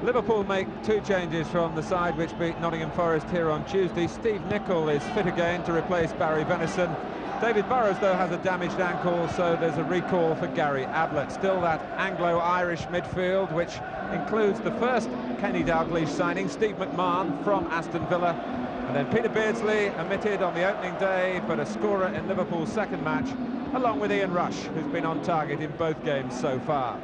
Liverpool make two changes from the side which beat Nottingham Forest here on Tuesday. Steve Nicol is fit again to replace Barry Venison. David Burrows, though, has a damaged ankle, so there's a recall for Gary Ablett. Still that Anglo-Irish midfield, which includes the first Kenny Dalglish signing, Steve McMahon from Aston Villa. And then Peter Beardsley, omitted on the opening day, but a scorer in Liverpool's second match, along with Ian Rush, who's been on target in both games so far.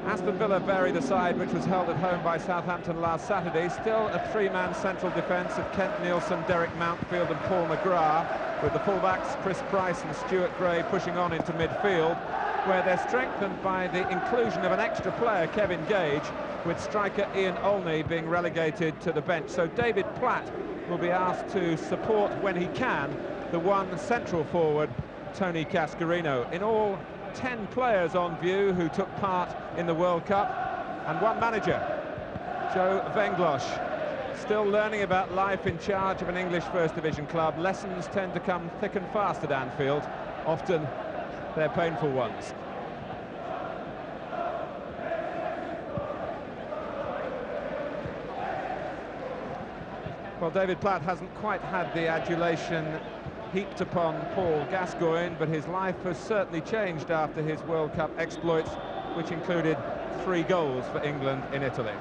Aston Villa bury the side which was held at home by Southampton last Saturday. Still a three-man central defence of Kent Nielsen, Derek Mountfield and Paul McGrath, with the fullbacks Chris Price and Stuart Gray pushing on into midfield, where they're strengthened by the inclusion of an extra player, Kevin Gage, with striker Ian Olney being relegated to the bench. So David Platt will be asked to support, when he can, the one central forward, Tony Cascarino. In all, 10 players on view who took part in the World Cup, and one manager, Joe Venglosh, still learning about life in charge of an English First Division club. Lessons tend to come thick and fast at Anfield. Often they're painful ones. Well, David Platt hasn't quite had the adulation heaped upon Paul Gascoigne, but his life has certainly changed after his World Cup exploits, which included 3 goals for England in Italy.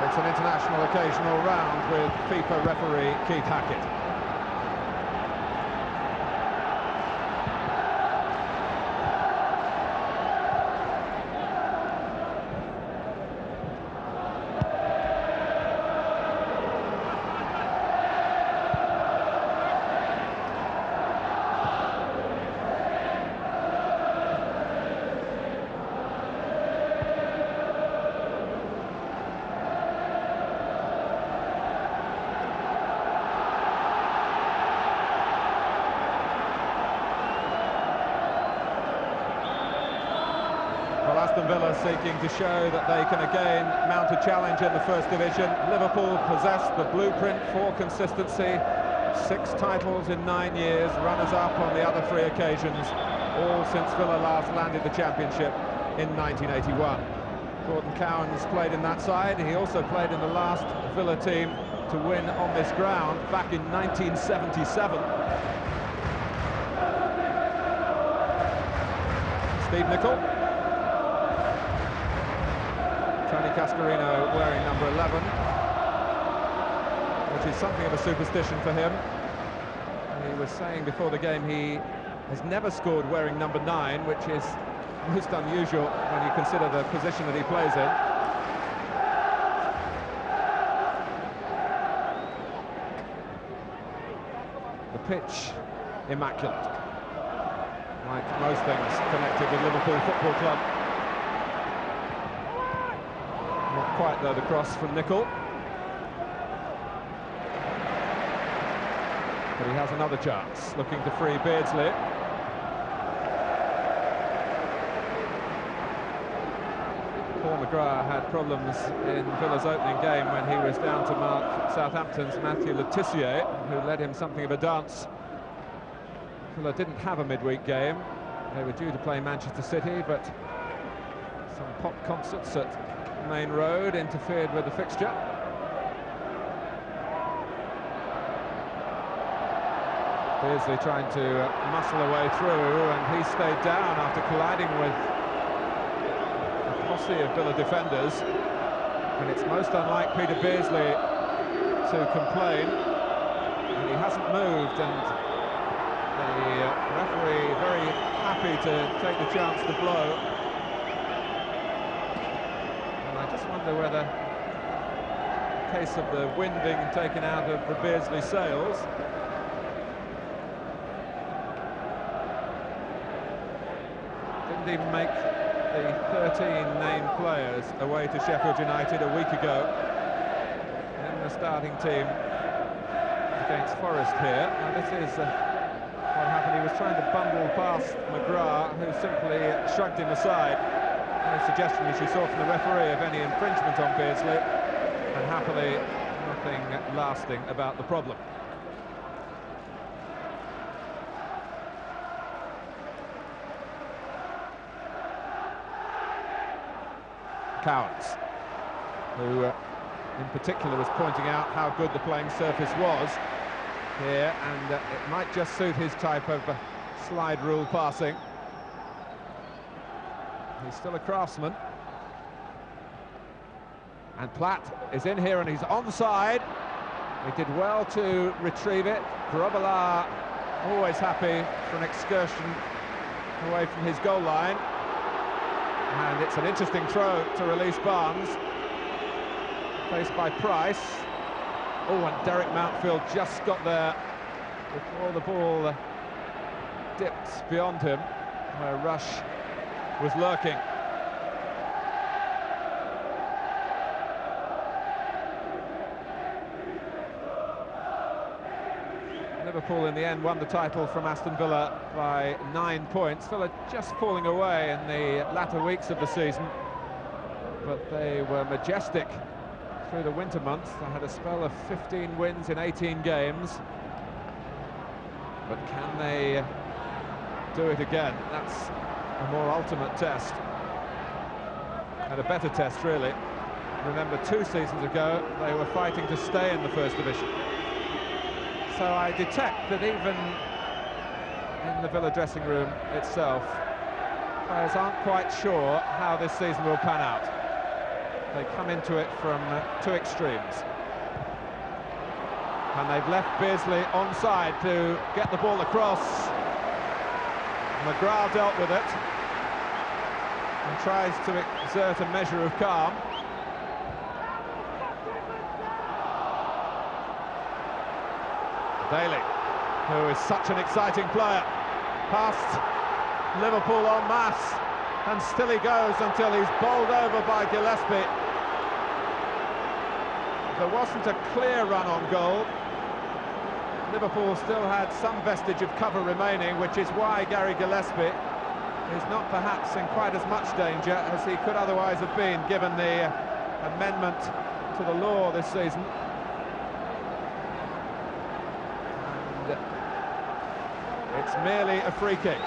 It's an international occasional round with FIFA referee Keith Hackett. Aston Villa seeking to show that they can again mount a challenge in the First Division. Liverpool possess the blueprint for consistency. 6 titles in 9 years, runners-up on the other 3 occasions, all since Villa last landed the championship in 1981. Gordon Cowan's played in that side. He also played in the last Villa team to win on this ground back in 1977. Steve Nicol. Tony Cascarino wearing number 11, which is something of a superstition for him. He was saying before the game he has never scored wearing number 9, which is most unusual when you consider the position that he plays in. The pitch, immaculate, like most things connected with Liverpool Football Club. Not quite, though, the cross from Nicol. But he has another chance, looking to free Beardsley. Paul McGrath had problems in Villa's opening game when he was down to mark Southampton's Matthew Le Tissier, who led him something of a dance. Villa didn't have a midweek game. They were due to play Manchester City, but some pop concerts at Main Road interfered with the fixture. Beardsley trying to muscle a way through, and he stayed down after colliding with a posse of Villa defenders. And it's most unlike Peter Beardsley to complain, and he hasn't moved, and The referee very happy to take the chance to blow. And I just wonder whether, in case of the wind being taken out of the Beardsley sails, didn't even make the 13 named players away to Sheffield United a week ago in the starting team against Forest here. Now this is what happened. He was trying to bundle past McGrath, who simply shrugged him aside. No suggestion, as you saw from the referee, of any infringement on Beardsley, and happily nothing lasting about the problem. Cowans, who in particular was pointing out how good the playing surface was here, and it might just suit his type of slide rule passing. He's still a craftsman. And Platt is in here and he's onside. He did well to retrieve it. Grobbelaar always happy for an excursion away from his goal line. And it's an interesting throw to release Barnes. Faced by Price. Oh, and Derek Mountfield just got there before the ball dipped beyond him, where Rush was lurking. Liverpool in the end won the title from Aston Villa by 9 points. Villa just falling away in the latter weeks of the season, but they were majestic through the winter months. They had a spell of 15 wins in 18 games. But can they do it again? That's a more ultimate test. And a better test, really. Remember, 2 seasons ago, they were fighting to stay in the First Division. So I detect that even in the Villa dressing room itself, players aren't quite sure how this season will pan out. They come into it from 2 extremes. And they've left Beardsley onside to get the ball across. McGrath dealt with it and tries to exert a measure of calm. Daly, who is such an exciting player, past Liverpool en masse, and still he goes until he's bowled over by Gillespie. There wasn't a clear run on goal. Liverpool still had some vestige of cover remaining, which is why Gary Gillespie is not perhaps in quite as much danger as he could otherwise have been, given the amendment to the law this season. And it's merely a free kick,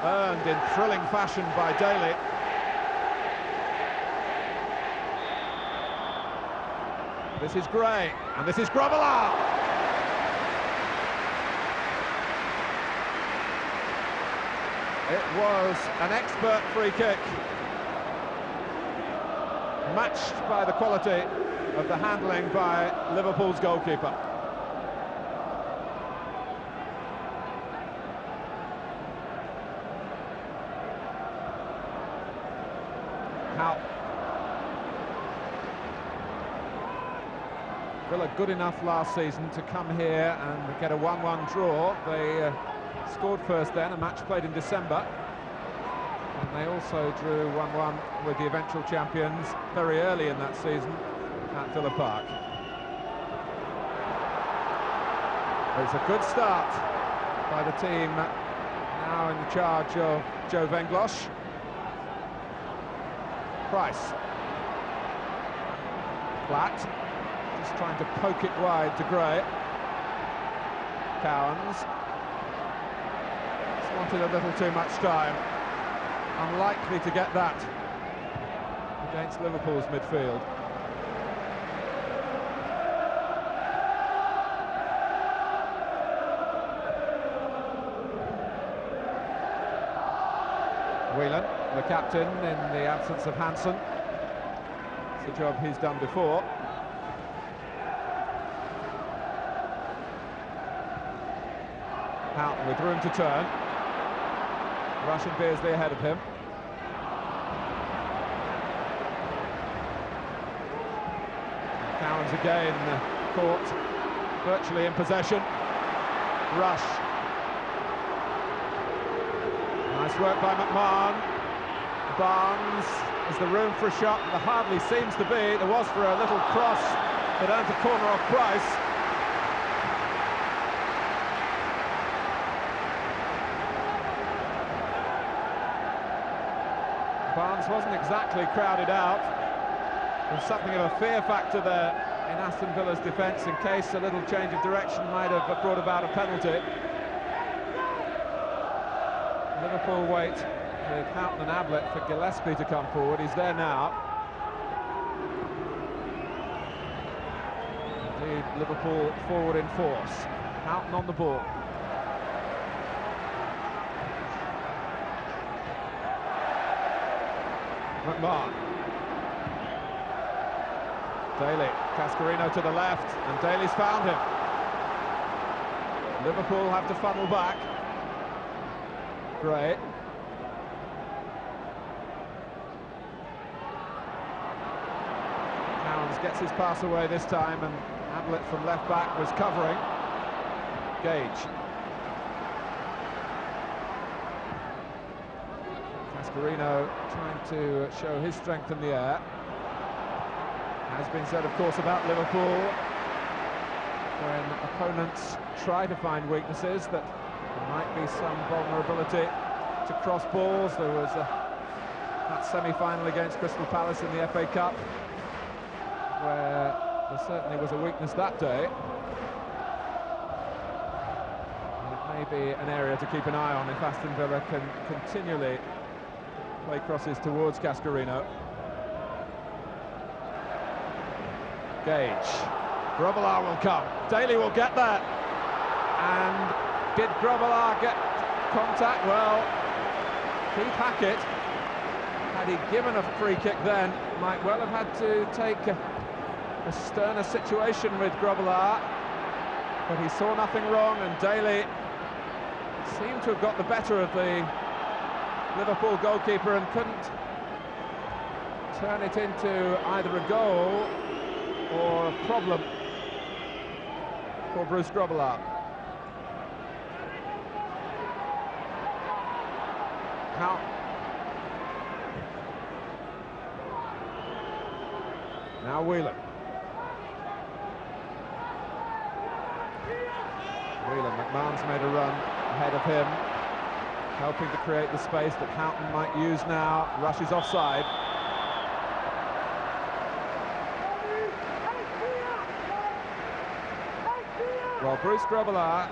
earned in thrilling fashion by Daly. This is Gray, and this is Grobbelaar. It was an expert free kick, matched by the quality of the handling by Liverpool's goalkeeper. How Villa good enough last season to come here and get a 1-1 draw. They scored first then, a match played in December, and they also drew 1-1 with the eventual champions very early in that season at Villa Park. It's a good start by the team now in the charge of Joe Venglosh. Price. Platt, just trying to poke it wide to Gray. Cowans. Wanted a little too much time. Unlikely to get that against Liverpool's midfield. Whelan, the captain, in the absence of Hansen. It's a job he's done before. Houghton with room to turn. Rush and Beardsley ahead of him. Cowans again caught, virtually in possession. Rush. Nice work by McMahon. Barnes, is there room for a shot? There hardly seems to be. There was for a little cross that earned a corner off Price. Barnes wasn't exactly crowded out. There's something of a fear factor there in Aston Villa's defence in case a little change of direction might have brought about a penalty. Liverpool wait with Houghton and Ablett for Gillespie to come forward. He's there now. Indeed, Liverpool forward in force. Houghton on the ball. McMahon. Daly, Cascarino to the left, and Daly's found him. Liverpool have to funnel back. Gray. Cowans gets his pass away this time, and Ablett from left back was covering. Gage. Cascarino trying to show his strength in the air. Has been said, of course, about Liverpool when opponents try to find weaknesses that there might be some vulnerability to cross balls. There was that semi-final against Crystal Palace in the FA Cup where there certainly was a weakness that day. And it may be an area to keep an eye on if Aston Villa can continually play crosses towards Cascarino. Gage. Grobbelaar will come. Daly will get there. And did Grobbelaar get contact? Well, Keith Hackett, had he given a free kick then, might well have had to take a sterner situation with Grobbelaar. But he saw nothing wrong, and Daly seemed to have got the better of the Liverpool goalkeeper and couldn't turn it into either a goal or a problem for Bruce Grobbelaar. Now Whelan. McMahon's made a run ahead of him, helping to create the space that Houghton might use now. Rush is offside. Well, Bruce Grobbelaar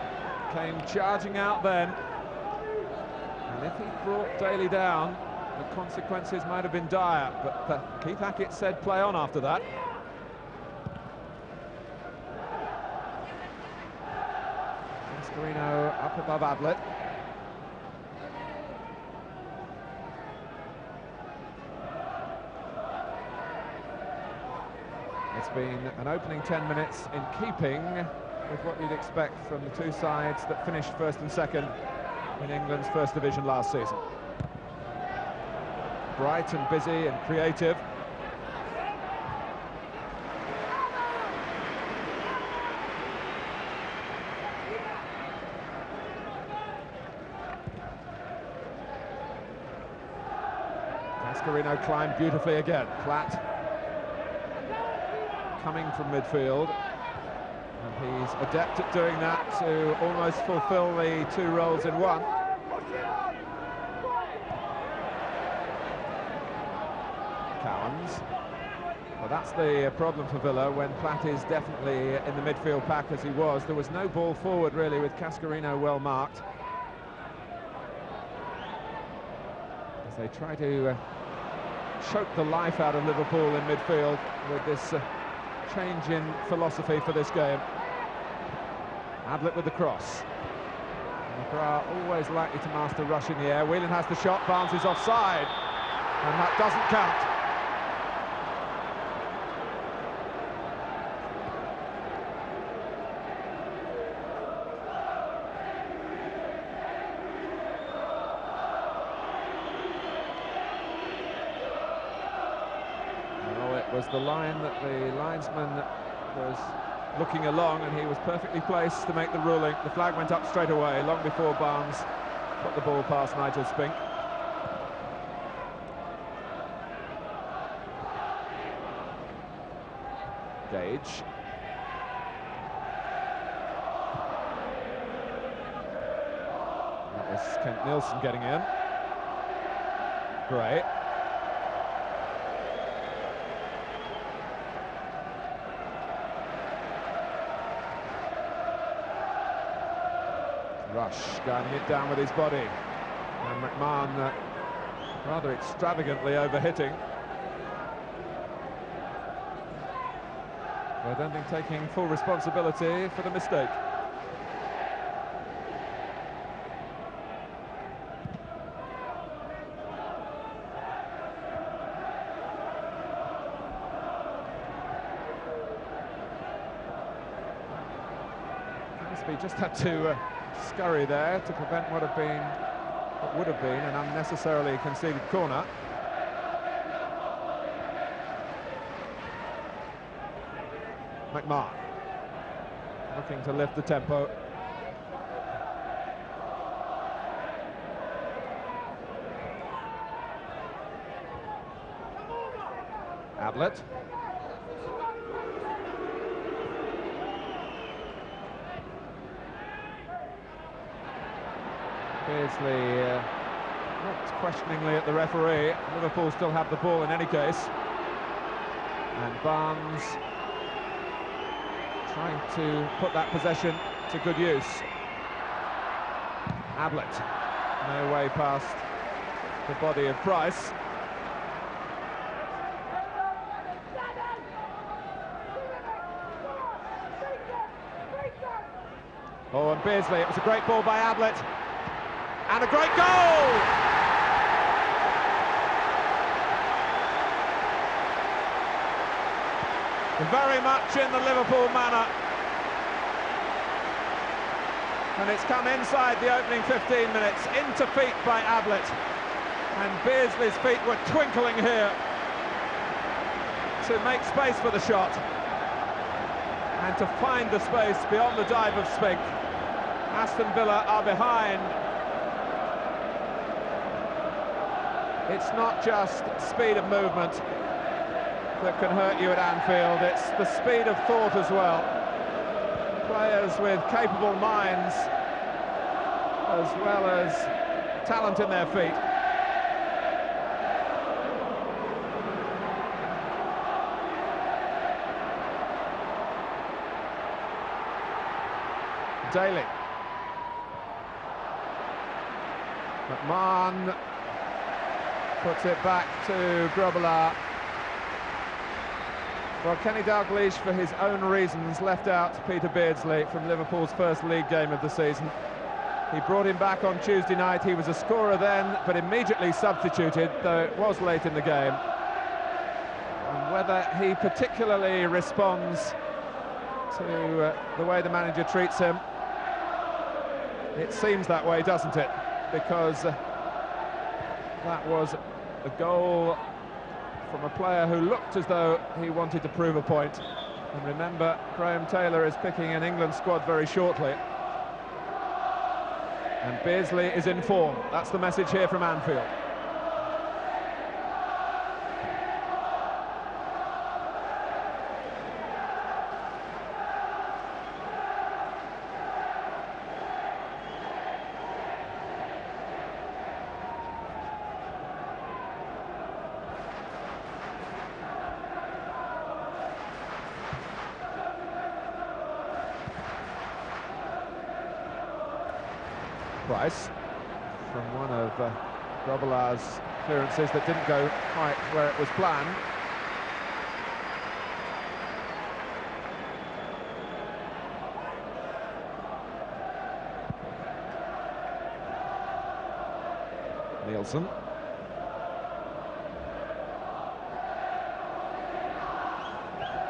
came charging out then, and if he brought Daly down, the consequences might have been dire, but Keith Hackett said play on after that. Cascarino up above Ablett. It's been an opening 10 minutes in keeping with what you'd expect from the two sides that finished first and second in England's First Division last season. Bright and busy and creative. Cascarino climbed beautifully again. Platt coming from midfield. And he's adept at doing that to almost fulfill the two roles in one. Cowans. Well, that's the problem for Villa when Platt is definitely in the midfield pack as he was. There was no ball forward really with Cascarino well marked. As they try to choke the life out of Liverpool in midfield with this change in philosophy for this game. Ablett with the cross. McGrath always likely to master rush in the air. Whelan has the shot, Barnes is offside, and that doesn't count. was the line that the linesman was looking along, and he was perfectly placed to make the ruling. The flag went up straight away, long before Barnes put the ball past Nigel Spink. Gage. That was Kent Nielsen getting in. Gray. Rush guiding it down with his body, and McMahon rather extravagantly overhitting, but ending taking full responsibility for the mistake. He just had to scurry there to prevent what would have been an unnecessarily conceded corner. McMahon looking to lift the tempo. Ablett. Beardsley looked questioningly at the referee. Liverpool still have the ball in any case. And Barnes trying to put that possession to good use. Ablett, no way past the body of Price. Oh, and Beardsley, it was a great ball by Ablett. And a great goal! Very much in the Liverpool manner. And it's come inside the opening 15 minutes, into feet by Ablett. And Beardsley's feet were twinkling here to make space for the shot. And to find the space beyond the dive of Spink. Aston Villa are behind. It's not just speed of movement that can hurt you at Anfield, it's the speed of thought as well. Players with capable minds as well as talent in their feet. Daly. McMahon puts it back to Grobbelaar. Well, Kenny Dalglish, for his own reasons, left out Peter Beardsley from Liverpool's first league game of the season. He brought him back on Tuesday night. He was a scorer then, but immediately substituted, though it was late in the game. And whether he particularly responds to the way the manager treats him, it seems that way, doesn't it? Because that was a goal from a player who looked as though he wanted to prove a point. And remember, Graham Taylor is picking an England squad very shortly. And Beardsley is in form. That's the message here from Anfield. Price from one of Grobbelaar's clearances that didn't go quite where it was planned. Nielsen.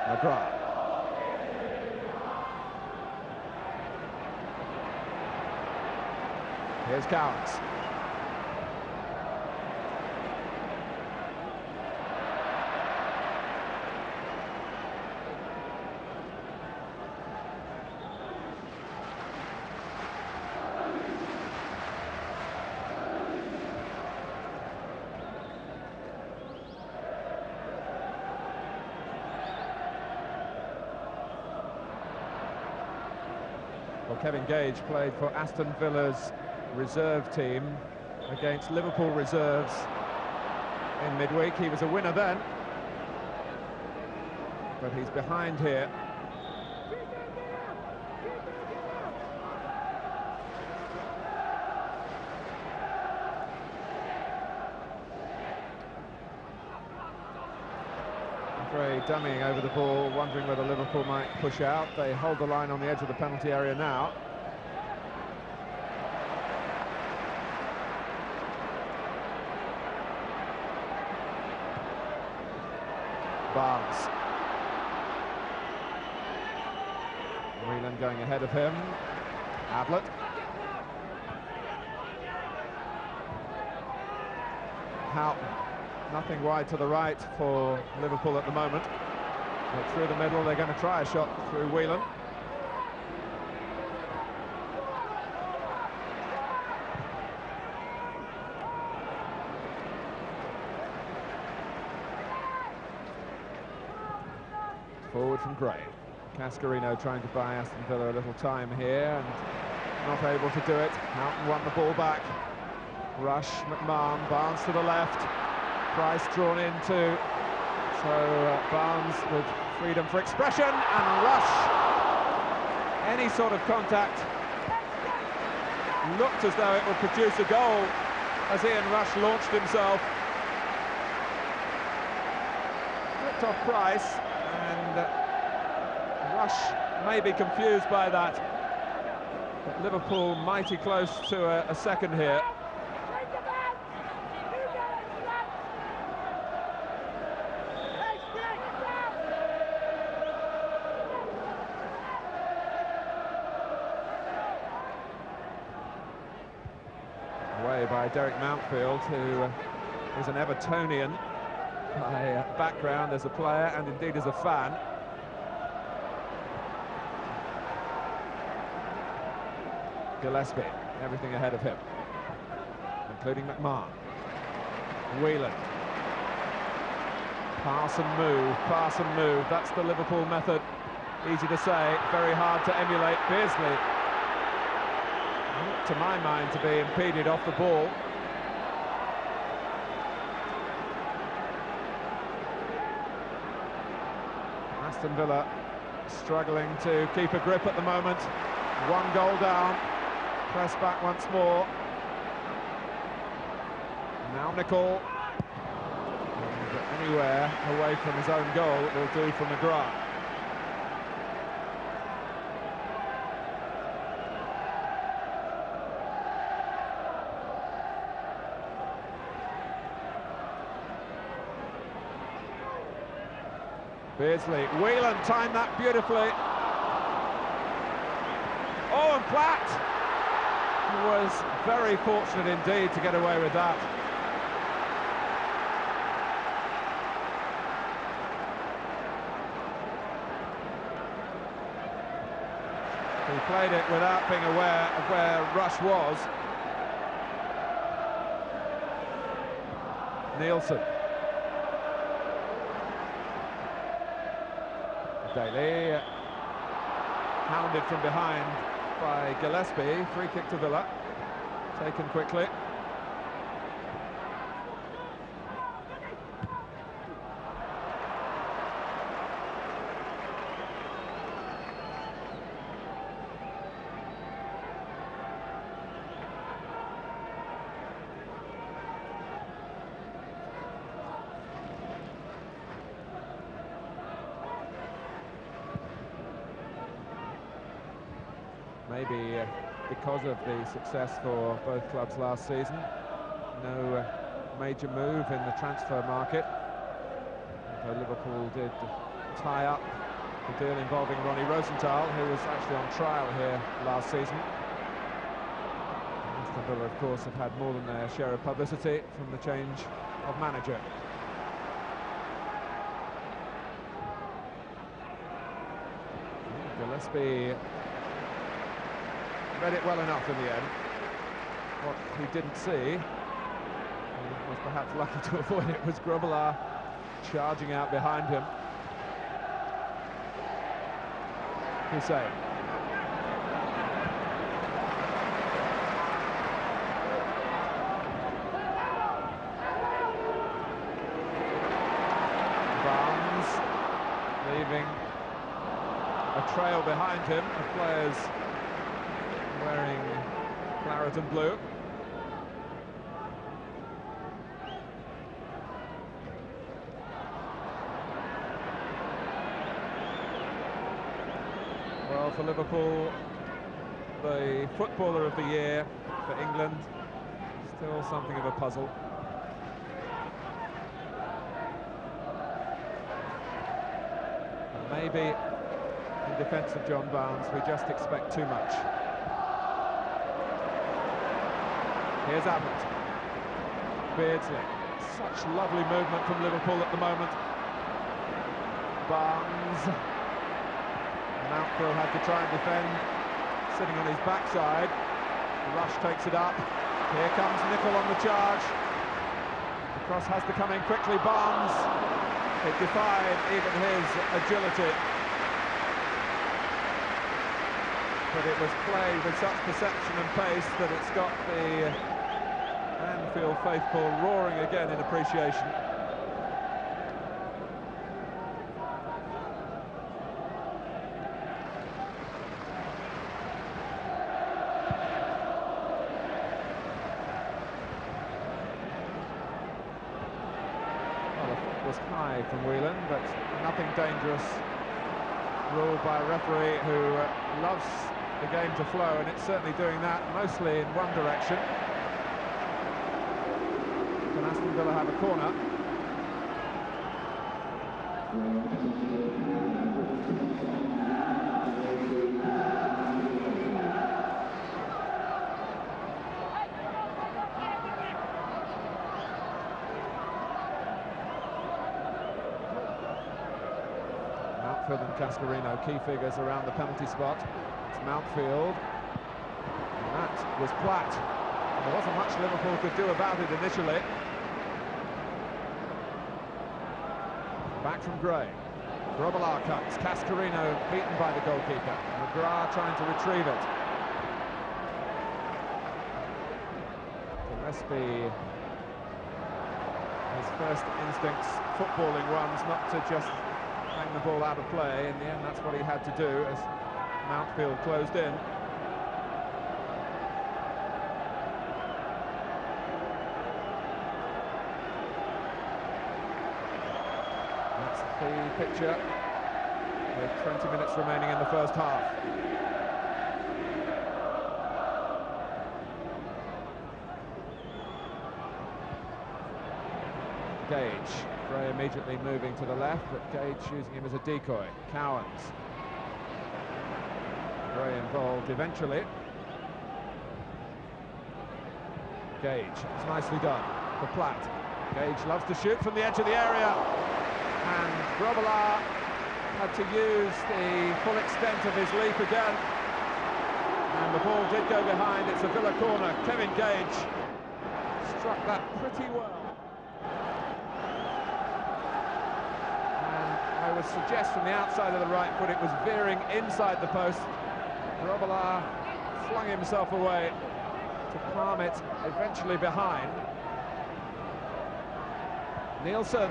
McGrath. Here's Cowens. Well, Kevin Gage played for Aston Villa's reserve team against Liverpool reserves in midweek. He was a winner then, but he's behind here. Dummying over the ball, wondering whether Liverpool might push out. They hold the line on the edge of the penalty area now. Barnes. Whelan going ahead of him. Ablett. Houghton. Nothing wide to the right for Liverpool at the moment. But through the middle, they're going to try a shot through Whelan. Forward from Gray. Cascarino trying to buy Aston Villa a little time here and not able to do it. Houghton won the ball back. Rush, McMahon, Barnes to the left. Price drawn in too. So Barnes with freedom for expression, and Rush. Any sort of contact looked as though it would produce a goal as Ian Rush launched himself. Flicked off Price, and Rush may be confused by that. But Liverpool mighty close to a second here. By Derek Mountfield, who is an Evertonian by background as a player and indeed as a fan. Gillespie, everything ahead of him, including McMahon. Whelan. Pass and move, that's the Liverpool method. Easy to say, very hard to emulate. Beardsley, to my mind, to be impeded off the ball. Aston Villa struggling to keep a grip at the moment. One goal down. Press back once more. Now Nicol. And anywhere away from his own goal will do for McGrath. Beardsley, Whelan timed that beautifully. Oh, and Platt was very fortunate indeed to get away with that. He played it without being aware of where Rush was. Nielsen. Daly, hounded from behind by Gillespie. Free kick to Villa, taken quickly. Maybe because of the success for both clubs last season, no major move in the transfer market. Although Liverpool did tie up the deal involving Ronnie Rosenthal, who was actually on trial here last season. Aston Villa, of course, have had more than their share of publicity from the change of manager. Gillespie read it well enough in the end. What he didn't see, and was perhaps lucky to avoid it, was Grobbelaar charging out behind him. Hussein. a trail behind him of players wearing claret and blue. Well, for Liverpool, the footballer of the year, for England, still something of a puzzle. And maybe in defence of John Barnes, we just expect too much. Here's Abbott. Beardsley. Such lovely movement from Liverpool at the moment. Barnes. Mountfield had to try and defend, sitting on his backside. Rush takes it up. Here comes Nicol on the charge. The cross has to come in quickly. Barnes. It defied even his agility. But it was played with such perception and pace that it's got the Anfield faithful roaring again in appreciation. Was high from Whelan, but nothing dangerous. Ruled by a referee who loves the game to flow, and it's certainly doing that mostly in one direction. Can Aston Villa have a corner? Mountfield and Cascarino, key figures around the penalty spot. It's Mountfield, and that was Platt. There wasn't much Liverpool could do about it initially. Back from Gray. Grobbelaar comes. Cascarino beaten by the goalkeeper. McGrath trying to retrieve it. Gillespie, his first instincts, footballing ones, not to just hang the ball out of play. In the end, that's what he had to do as Mountfield closed in. That's the picture with 20 minutes remaining in the first half. Gage. Gray immediately moving to the left, but Gage using him as a decoy. Cowans. Gray involved eventually. Gage. It's nicely done for Platt. Gage loves to shoot from the edge of the area, and Grobbelaar had to use the full extent of his leap again, and the ball did go behind. It's a Villa corner. Kevin Gage struck that pretty well. I would suggest from the outside of the right foot it was veering inside the post. Grobbelaar flung himself away to palm it eventually behind. Nielsen.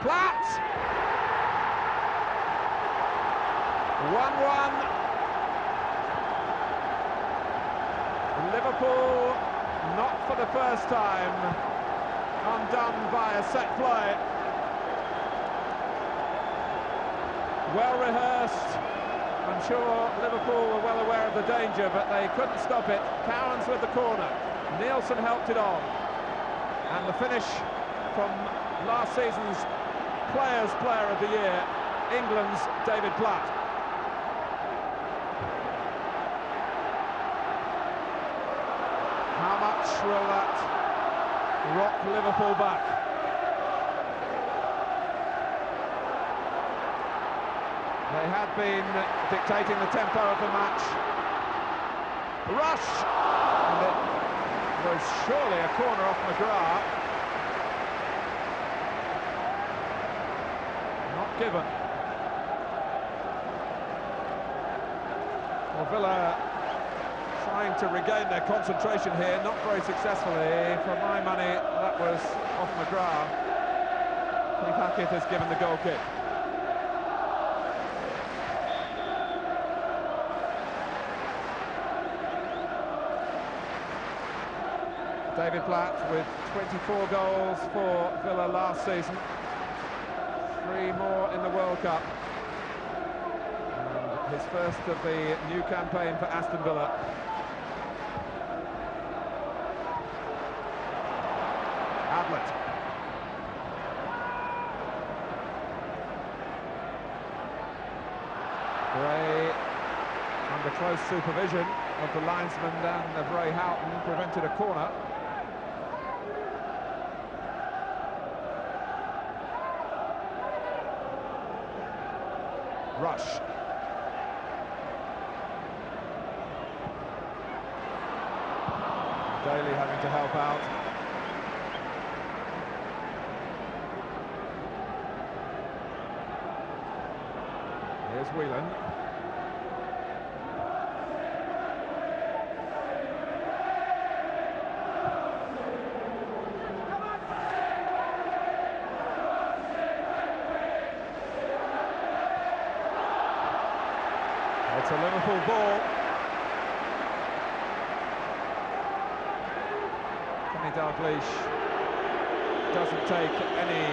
Platt! 1-1. Liverpool, not for the first time, undone by a set play. Well rehearsed. I'm sure Liverpool were well aware of the danger, but they couldn't stop it. Cowans with the corner. Nielsen helped it on. And the finish from last season's Players' Player of the Year, England's David Platt. How much will that rock Liverpool back? They had been dictating the tempo of the match. Rush! And it was surely a corner off McGrath. Not given. Well, Villa trying to regain their concentration here, not very successfully. For my money, that was off McGrath. Keith Hackett has given the goal kick. David Platt with 24 goals for Villa last season. 3 more in the World Cup. And his first of the new campaign for Aston Villa. Ablett. Gray, under close supervision of the linesman and of Ray Houghton, prevented a corner. Rush. Daly having to help out. Here's Whelan. It's a Liverpool ball. Kenny Dalglish doesn't take any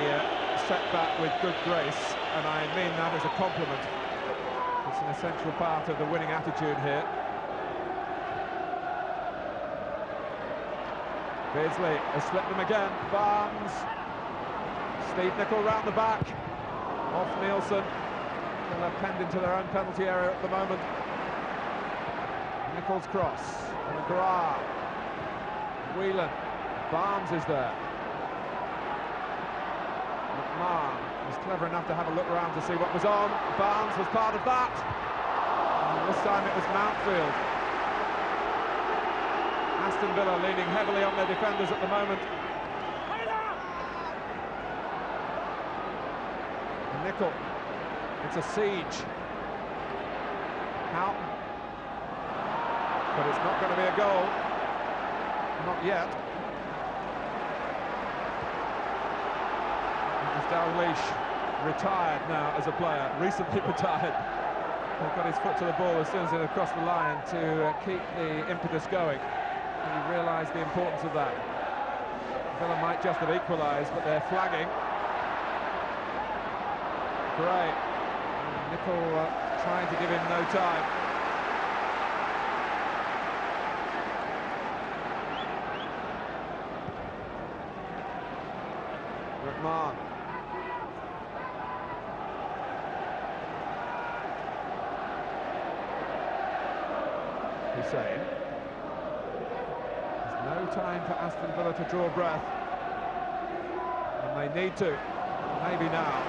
setback with good grace, and I mean that as a compliment. It's an essential part of the winning attitude here. Beardsley has slipped them again. Barnes. Steve Nicol round the back. Off Nielsen. They're penned into their own penalty area at the moment. Nichols cross. McGrath. Whelan. Barnes is there. McMahon was clever enough to have a look around to see what was on. Barnes was part of that. And this time it was Mountfield. Aston Villa leaning heavily on their defenders at the moment. And Nicol. It's a siege. Houghton. But it's not going to be a goal. Not yet. Dalglish retired now as a player, recently retired. He got his foot to the ball as soon as it crossed the line to keep the impetus going. He realised the importance of that. Villa might just have equalised, but they're flagging. Gray. Nicol trying to give him no time. McMahon. Hussein. There's no time for Aston Villa to draw breath, and they need to, maybe now.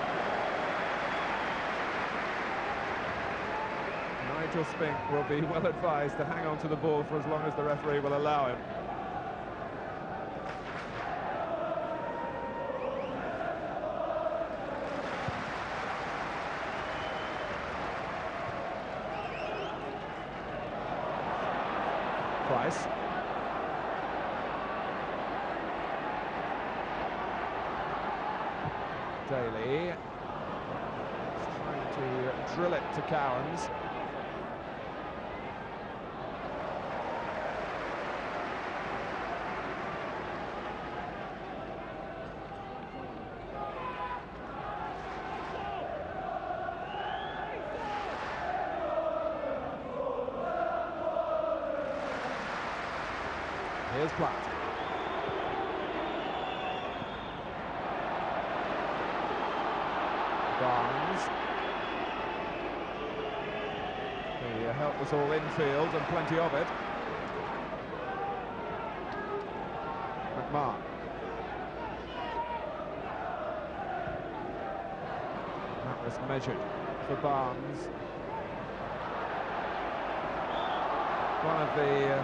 Nigel Spink will be well advised to hang on to the ball for as long as the referee will allow him. Price. Daly trying to drill it to Cowans. Here's Platt. Barnes. The help was all infield and plenty of it. McMahon. That was measured for Barnes. One of the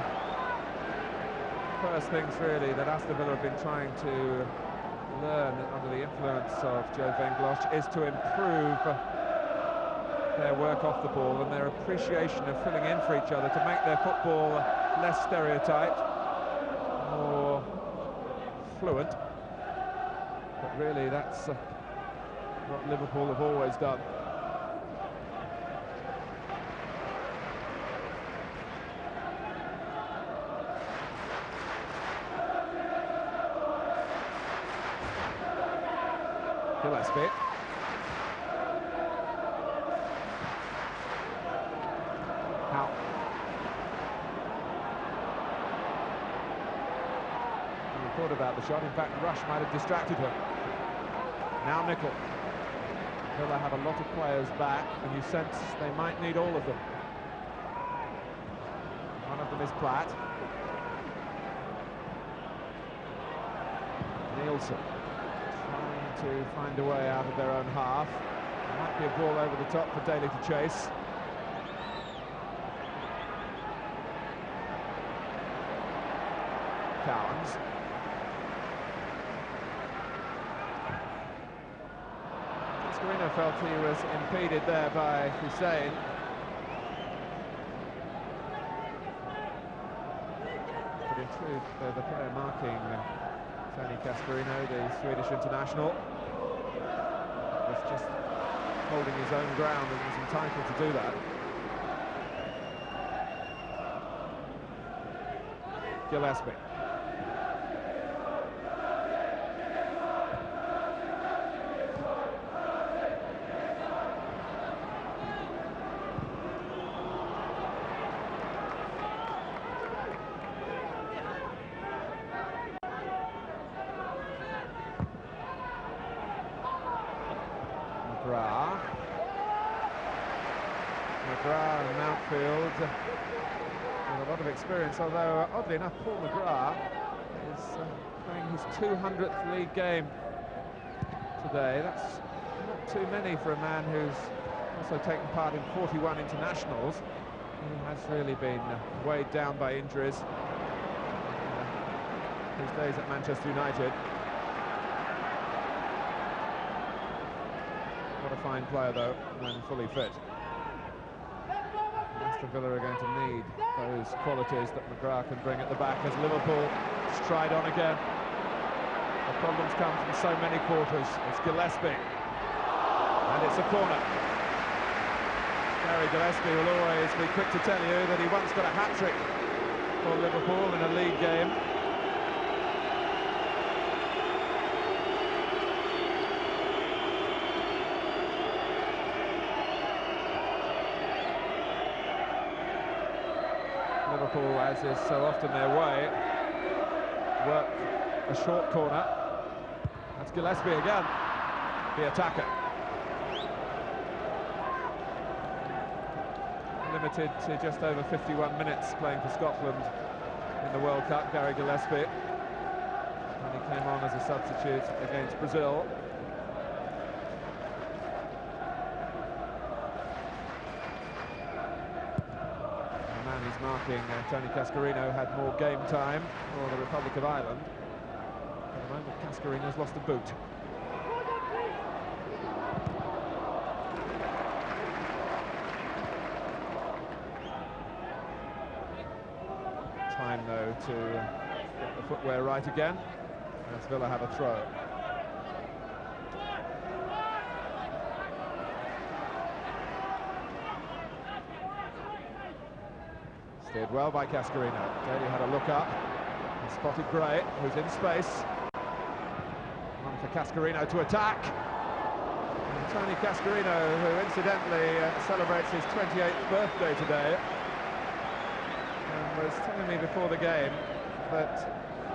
first things really that Aston Villa have been trying to learn under the influence of Joe Venglosh is to improve their work off the ball and their appreciation of filling in for each other to make their football less stereotyped, more fluent. But really that's what Liverpool have always done. Gillespie. How? He thought about the shot. In fact, Rush might have distracted him. Now Nickel. Villa have a lot of players back, and you sense they might need all of them. One of them is Platt. Nielsen trying to find a way out of their own half. There might be a ball over the top for Daly to chase. Cowans. Cascarino felt he was impeded there by Hussein. But in truth, the player marking Tony Cascarino, the Swedish international, was just holding his own ground and was entitled to do that. Gillespie. McGrath and Mountfield with a lot of experience, although oddly enough Paul McGrath is playing his 200th league game today. That's not too many for a man who's also taken part in 41 internationals. He has really been weighed down by injuries his days at Manchester United. What a fine player, though, when fully fit. Aston Villa are going to need those qualities that McGrath can bring at the back as Liverpool stride on again. The problems come from so many quarters. It's Gillespie, and it's a corner. Gary Gillespie will always be quick to tell you that he once got a hat-trick for Liverpool in a league game. Liverpool, as is so often their way, work a short corner. That's Gillespie again, the attacker. Limited to just over 51 minutes playing for Scotland in the World Cup, Gary Gillespie, when he came on as a substitute against Brazil. Marking Tony Cascarino had more game time for the Republic of Ireland. At the moment, Cascarino's lost a boot. Time, though, to get the footwear right again, as Villa have a throw. Steered well by Cascarino. Daly had a look up. He spotted Gray, who's in space. On for Cascarino to attack. And Tony Cascarino, who incidentally celebrates his 28th birthday today, was telling me before the game that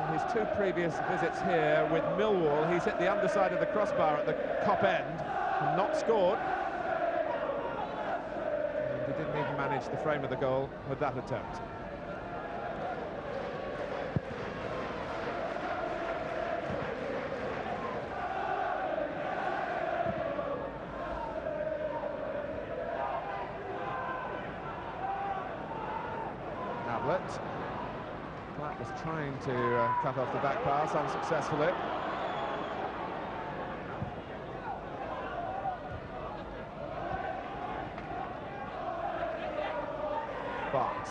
in his two previous visits here with Millwall, he's hit the underside of the crossbar at the Kop end and not scored. He didn't even manage the frame of the goal with that attempt. Havlet. Platt was trying to cut off the back pass unsuccessfully. Barnes.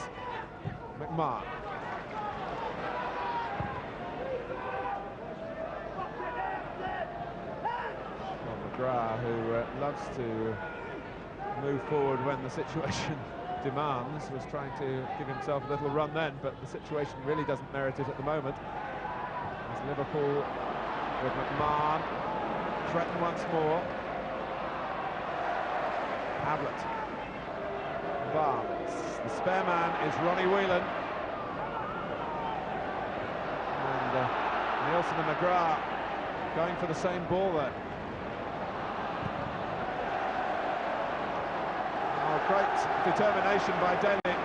McMahon. Well, McGrath, who loves to move forward when the situation demands, was trying to give himself a little run then, but the situation really doesn't merit it at the moment. As Liverpool with McMahon. threaten once more. Ablett. Barnes. The spare man is Ronnie Whelan. And Nielsen and McGrath going for the same ball then. Oh, great determination by Daly.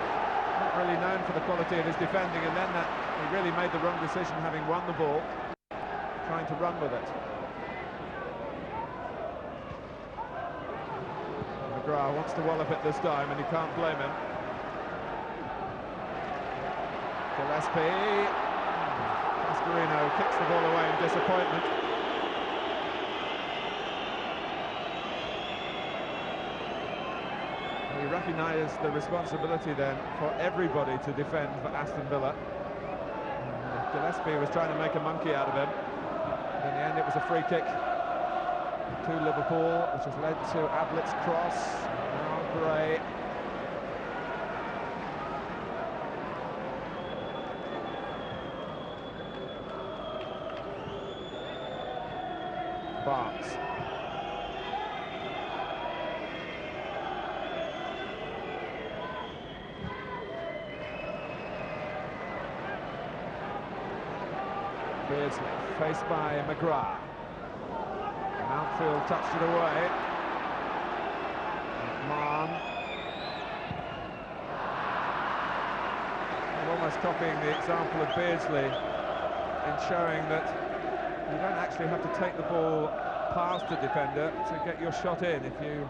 Not really known for the quality of his defending, and then he really made the wrong decision having won the ball, trying to run with it. McGrath wants to wallop it this time, and you can't blame him. Gillespie. Cascarino kicks the ball away in disappointment. We recognise the responsibility then for everybody to defend for Aston Villa. Gillespie was trying to make a monkey out of him. And in the end it was a free kick to Liverpool, which has led to Ablett's cross. Now Gray. Barnes. Beardsley, faced by McGrath. Mountfield touched it away. McMahon. I'm almost copying the example of Beardsley in showing that you don't actually have to take the ball past the defender to get your shot in. If you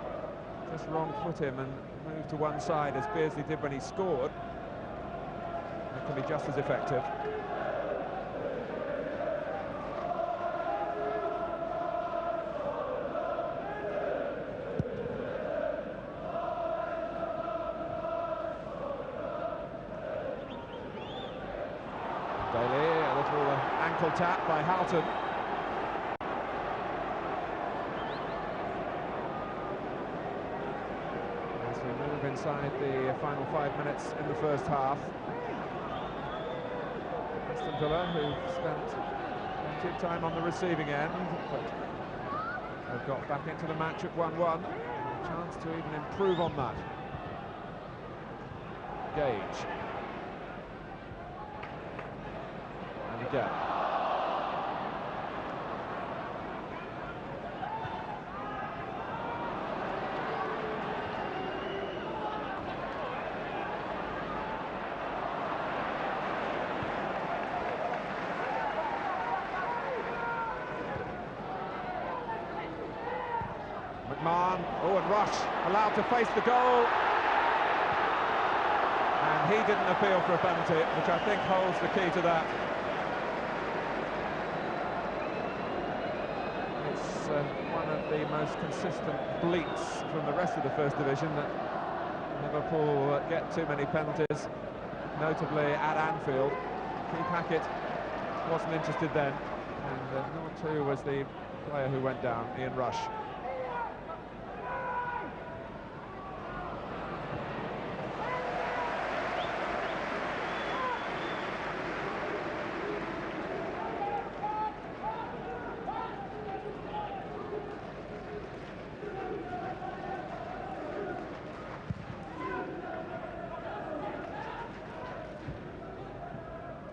just wrong foot him and move to one side, as Beardsley did when he scored, it can be just as effective. Daly, a little ankle tap by Houghton. As we move inside the final 5 minutes in the first half. Aston Villa, who've spent plenty of time on the receiving end, but they've got back into the match at 1-1. A chance to even improve on that. Gage. And again. McMahon, oh, and Rush allowed to face the goal. And he didn't appeal for a penalty, which I think holds the key to that. It's one of the most consistent bleats from the rest of the First Division that Liverpool get too many penalties, notably at Anfield. Keith Hackett wasn't interested then, and number 2 was the player who went down, Ian Rush.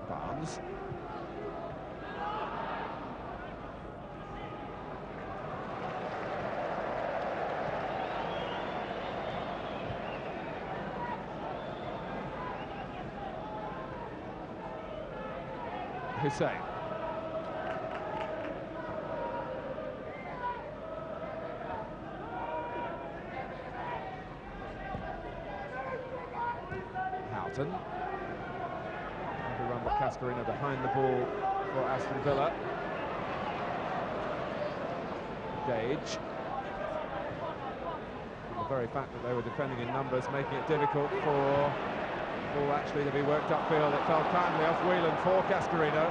Barnes. Hussein. Houghton. Run with Cascarino behind the ball for Aston Villa. Gage. The very fact that they were defending in numbers, making it difficult for the ball actually to be worked upfield. It fell kindly off Whelan for Cascarino,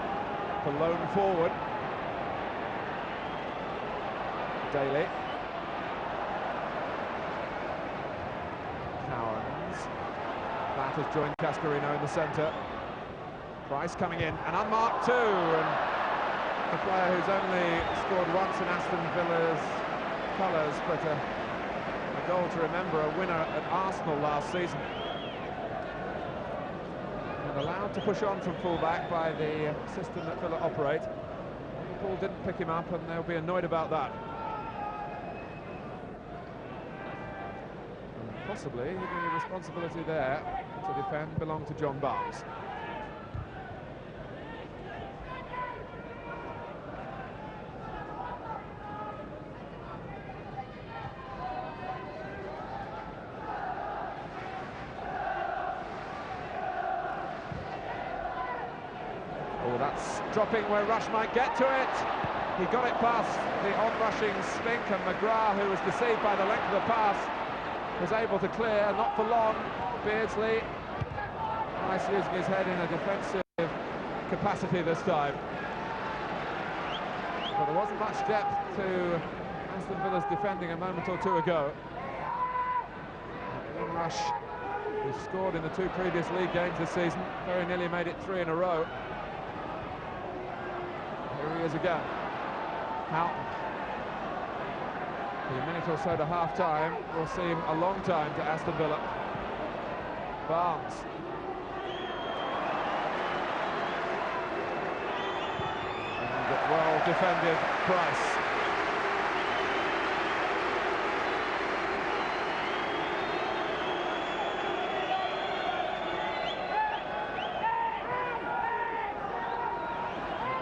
the lone forward. Daly. Cowans. That has joined Cascarino in the centre. Price coming in, and unmarked too, and The player who's only scored once in Aston Villa's colours, but a goal to remember, a winner at Arsenal last season. And allowed to push on from full-back by the system that Villa operate. Liverpool didn't pick him up, and they'll be annoyed about that. And possibly the responsibility there to defend belonged to John Barnes. Oh, that's dropping where Rush might get to it. He got it past the on-rushing Spink, and McGrath, who was deceived by the length of the pass, was able to clear, not for long. Beardsley, nice using his head in a defensive capacity this time. But there wasn't much depth to Aston Villa's defending a moment or two ago. Ian Rush, who scored in the 2 previous league games this season, very nearly made it 3 in a row. Here he is again. Houghton. The minute or so to half-time will seem a long time to Aston Villa. Barnes. And well-defended Price.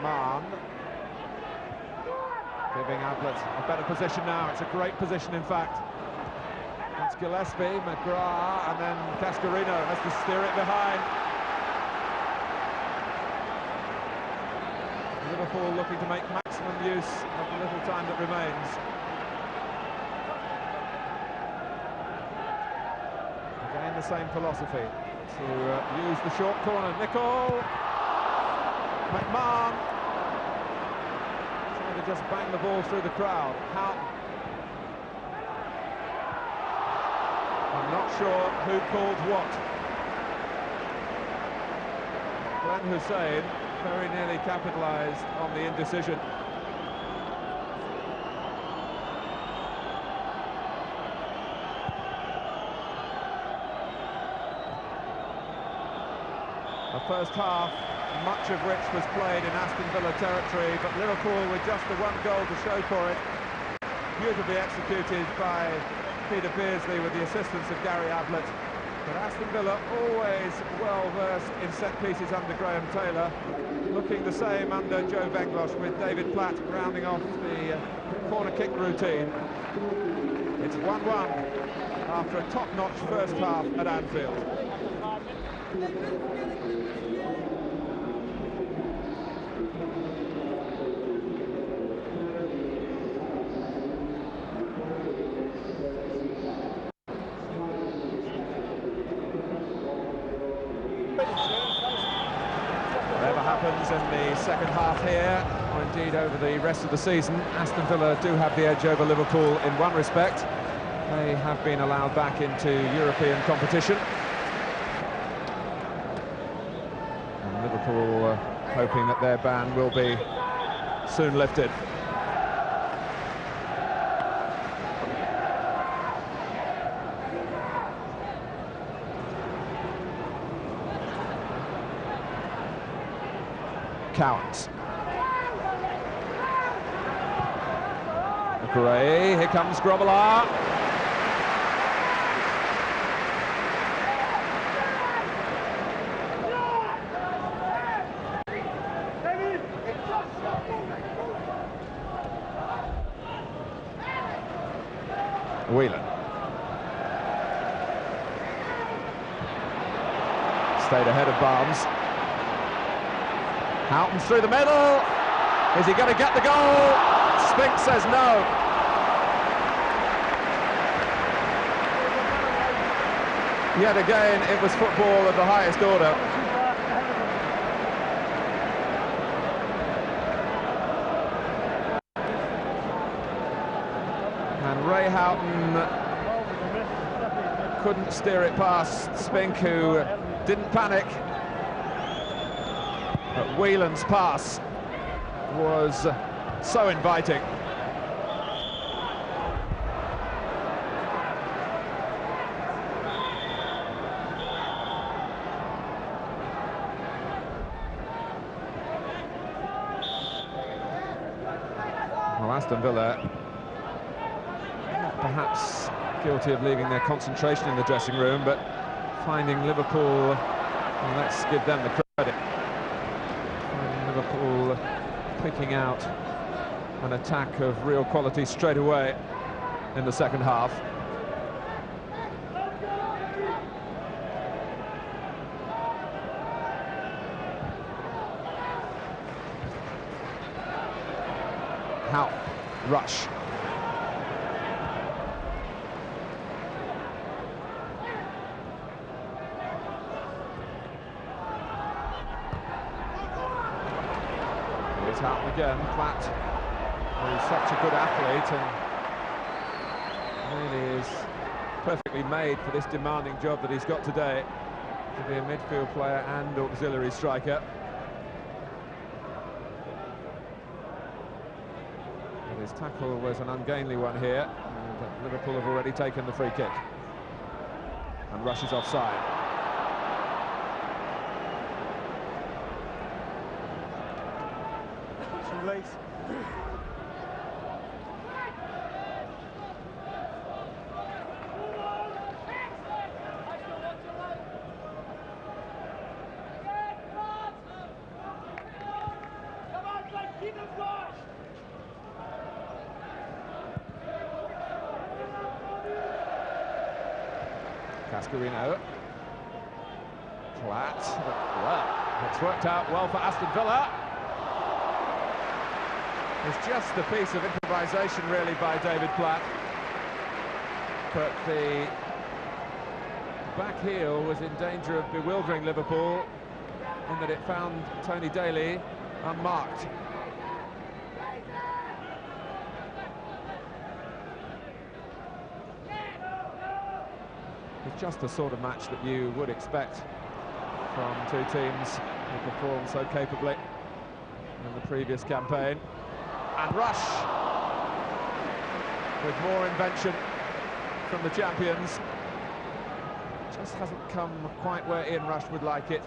Mann. Giving Ablett a better position now. It's a great position, in fact. It's Gillespie, McGrath, and then Cascarino has to steer it behind. Liverpool looking to make maximum use of the little time that remains. Again, the same philosophy, to use the short corner. Nicol, McMahon, trying to just bang the ball through the crowd. Houghton. I'm not sure who called what. Glenn Hussein very nearly capitalised on the indecision. The first half, much of which was played in Aston Villa territory, but Liverpool with just the 1 goal to show for it. Beautifully executed by Peter Beardsley with the assistance of Gary Ablett. But Aston Villa always well versed in set pieces under Graham Taylor, looking the same under Joe Venglos, with David Platt rounding off the corner kick routine. It's 1-1 after a top-notch first half at Anfield. Whatever happens in the second half here, or indeed over the rest of the season, Aston Villa do have the edge over Liverpool in one respect. They have been allowed back into European competition. And Liverpool hoping that their ban will be soon lifted. Cowans. Gray, here comes Grobbelaar. Whelan. Stayed ahead of Barnes. Houghton through the middle. Is he going to get the goal? Spink says no. Yet again, it was football of the highest order. And Ray Houghton couldn't steer it past Spink, who didn't panic. But Whelan's pass was so inviting. Well, Aston Villa, perhaps guilty of leaving their concentration in the dressing room, but finding Liverpool, well, let's give them the credit, finding Liverpool picking out an attack of real quality straight away in the second half. How? Rush. Here's Houghton again. Platt, who's such a good athlete and really is perfectly made for this demanding job that he's got today, to be a midfield player and auxiliary striker. His tackle was an ungainly one here, and Liverpool have already taken the free kick. And Rush is offside. Too late. Cascarino. Platt. Well, it's worked out well for Aston Villa. It's just a piece of improvisation, really, by David Platt. But the back heel was in danger of bewildering Liverpool in that it found Tony Daly unmarked. It's just the sort of match that you would expect from two teams who performed so capably in the previous campaign. And Rush, with more invention from the champions. Just hasn't come quite where Ian Rush would like it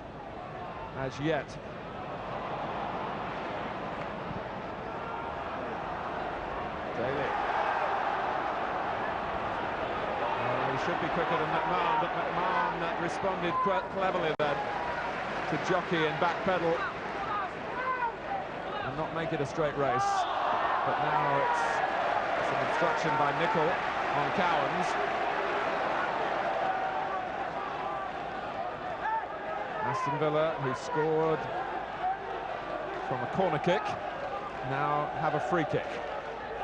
as yet. Daly. He should be quicker than McMahon, but McMahon responded cleverly then to jockey and backpedal and not make it a straight race. But now it's an obstruction by Nicol on Cowans. Aston Villa, who scored from a corner kick, now have a free kick,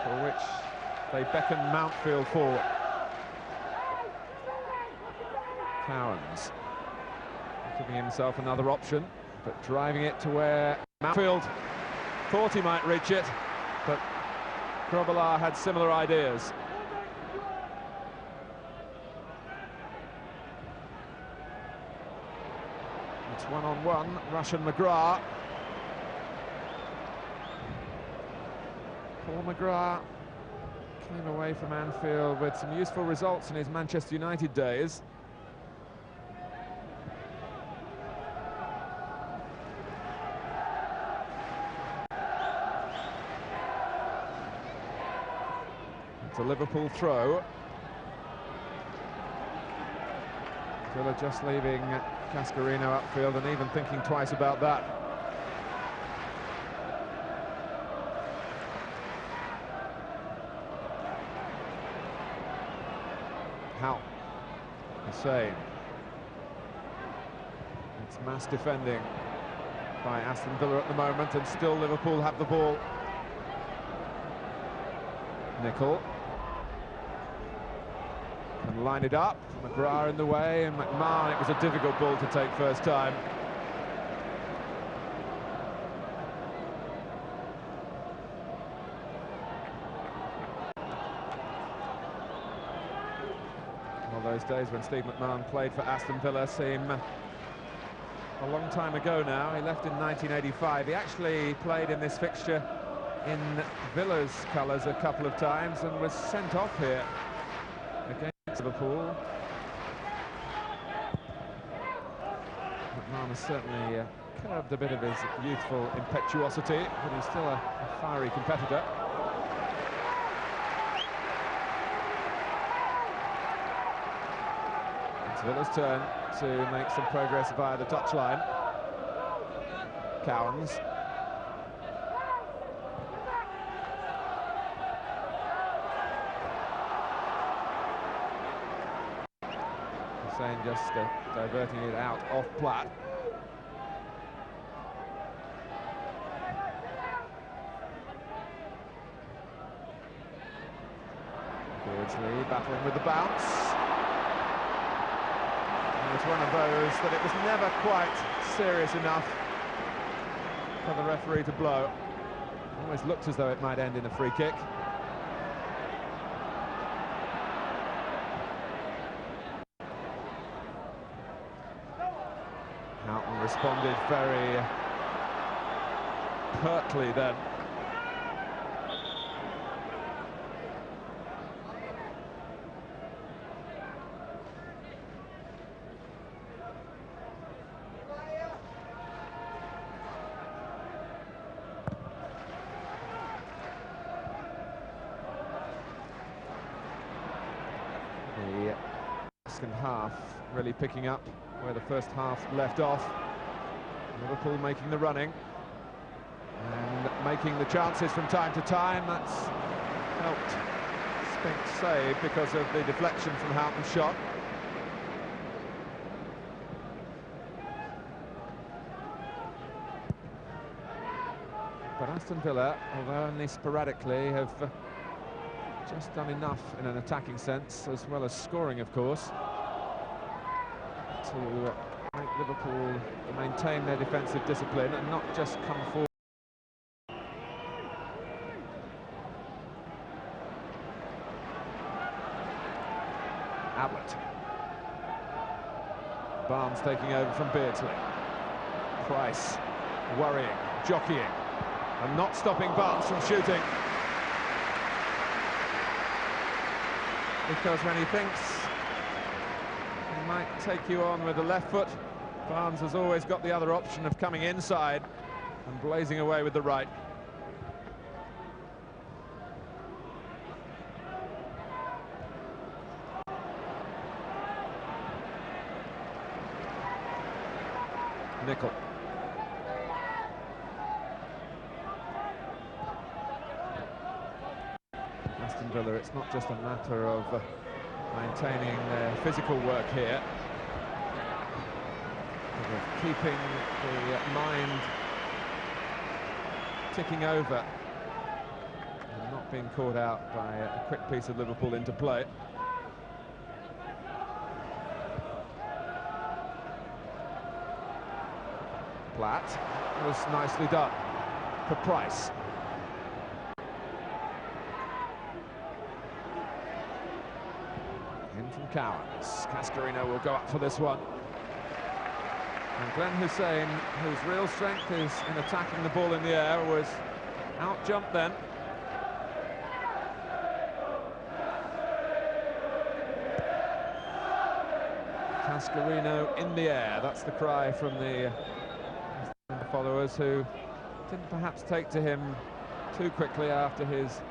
for which they beckon Mountfield forward. Cowans giving himself another option, but driving it to where Mountfield thought he might reach it, but Grobbelaar had similar ideas. It's one-on-one, Rush and McGrath. Paul McGrath came away from Anfield with some useful results in his Manchester United days. It's a Liverpool throw. Villa just leaving Cascarino upfield and even thinking twice about that. How? Hussein. It's mass defending by Aston Villa at the moment, and still Liverpool have the ball. Nicol. And line it up, McGrath in the way, and McMahon, it was a difficult ball to take first time. Well, those days when Steve McMahon played for Aston Villa seem a long time ago now. He left in 1985. He actually played in this fixture in Villa's colours a couple of times and was sent off here against Liverpool. McMahon has certainly curbed a bit of his youthful impetuosity, but he's still a fiery competitor. It's Villa's turn to make some progress via the touchline. Cowans. Hussein just diverting it out off Platt. Beardsley battling with the bounce. And it's one of those that it was never quite serious enough for the referee to blow. Always looked as though it might end in a free kick. Houghton responded very pertly then. The second half really picking up where the first half left off. Liverpool making the running and making the chances from time to time. That's helped Spink save because of the deflection from Houghton's shot. But Aston Villa, although only sporadically, have just done enough in an attacking sense, as well as scoring, of course, to make Liverpool maintain their defensive discipline and not just come forward. Ablett. Barnes taking over from Beardsley. Price worrying, jockeying, and not stopping Barnes from shooting. Because when he thinks he might take you on with the left foot, Barnes has always got the other option of coming inside and blazing away with the right. Nicol. Aston Villa, it's not just a matter of maintaining their physical work here, but of keeping the mind ticking over and not being caught out by a quick piece of Liverpool into play. Platt was nicely done for Price. In from Cowans. Cascarino will go up for this one. And Glenn Hussein, whose real strength is in attacking the ball in the air, was out-jumped then. Cascarino in the air. That's the cry from the followers, who didn't perhaps take to him too quickly after his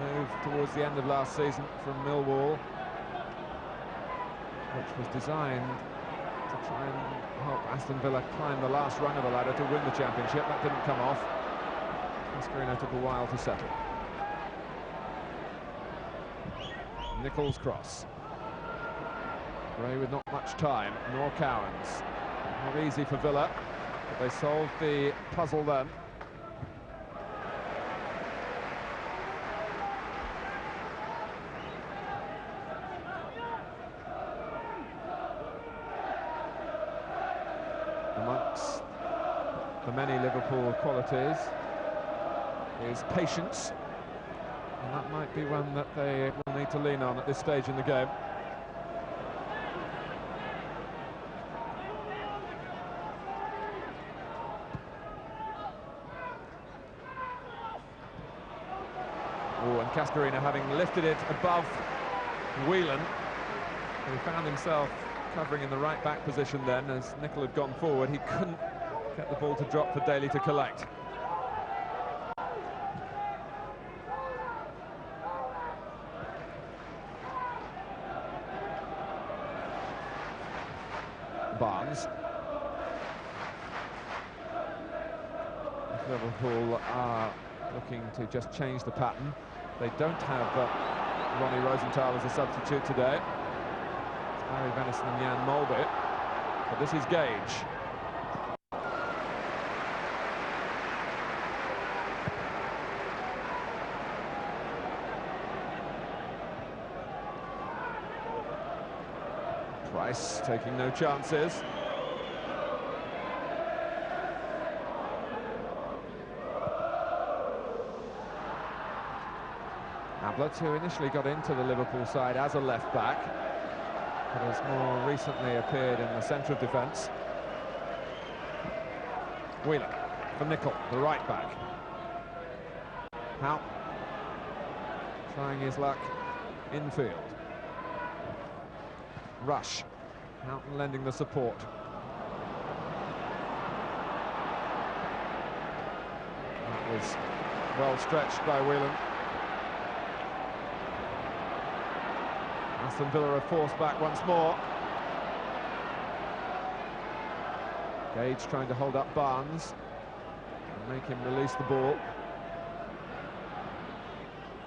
move towards the end of last season from Millwall, which was designed to try and help Aston Villa climb the last rung of the ladder to win the championship. That didn't come off. Cascarino took a while to settle. Nicol's cross. Gray with not much time, nor Cowans. Not easy for Villa, but they solved the puzzle then. Amongst the many Liverpool qualities is patience, and that might be one that they will need to lean on at this stage in the game. Oh, and Cascarino having lifted it above Whelan, who found himself covering in the right back position then as Nicol had gone forward. He couldn't get the ball to drop for Daly to collect. Barnes. Liverpool are looking to just change the pattern. They don't have Ronnie Rosenthal as a substitute today. It's Barry Venison and Jan Molby, but this is Gage. Price taking no chances. Ablett, who initially got into the Liverpool side as a left-back, but has more recently appeared in the centre of defence. Whelan for Nicol, the right-back. Howe trying his luck infield. Rush, Houghton lending the support. That was well stretched by Whelan. Aston Villa are forced back once more. Gage trying to hold up Barnes and make him release the ball.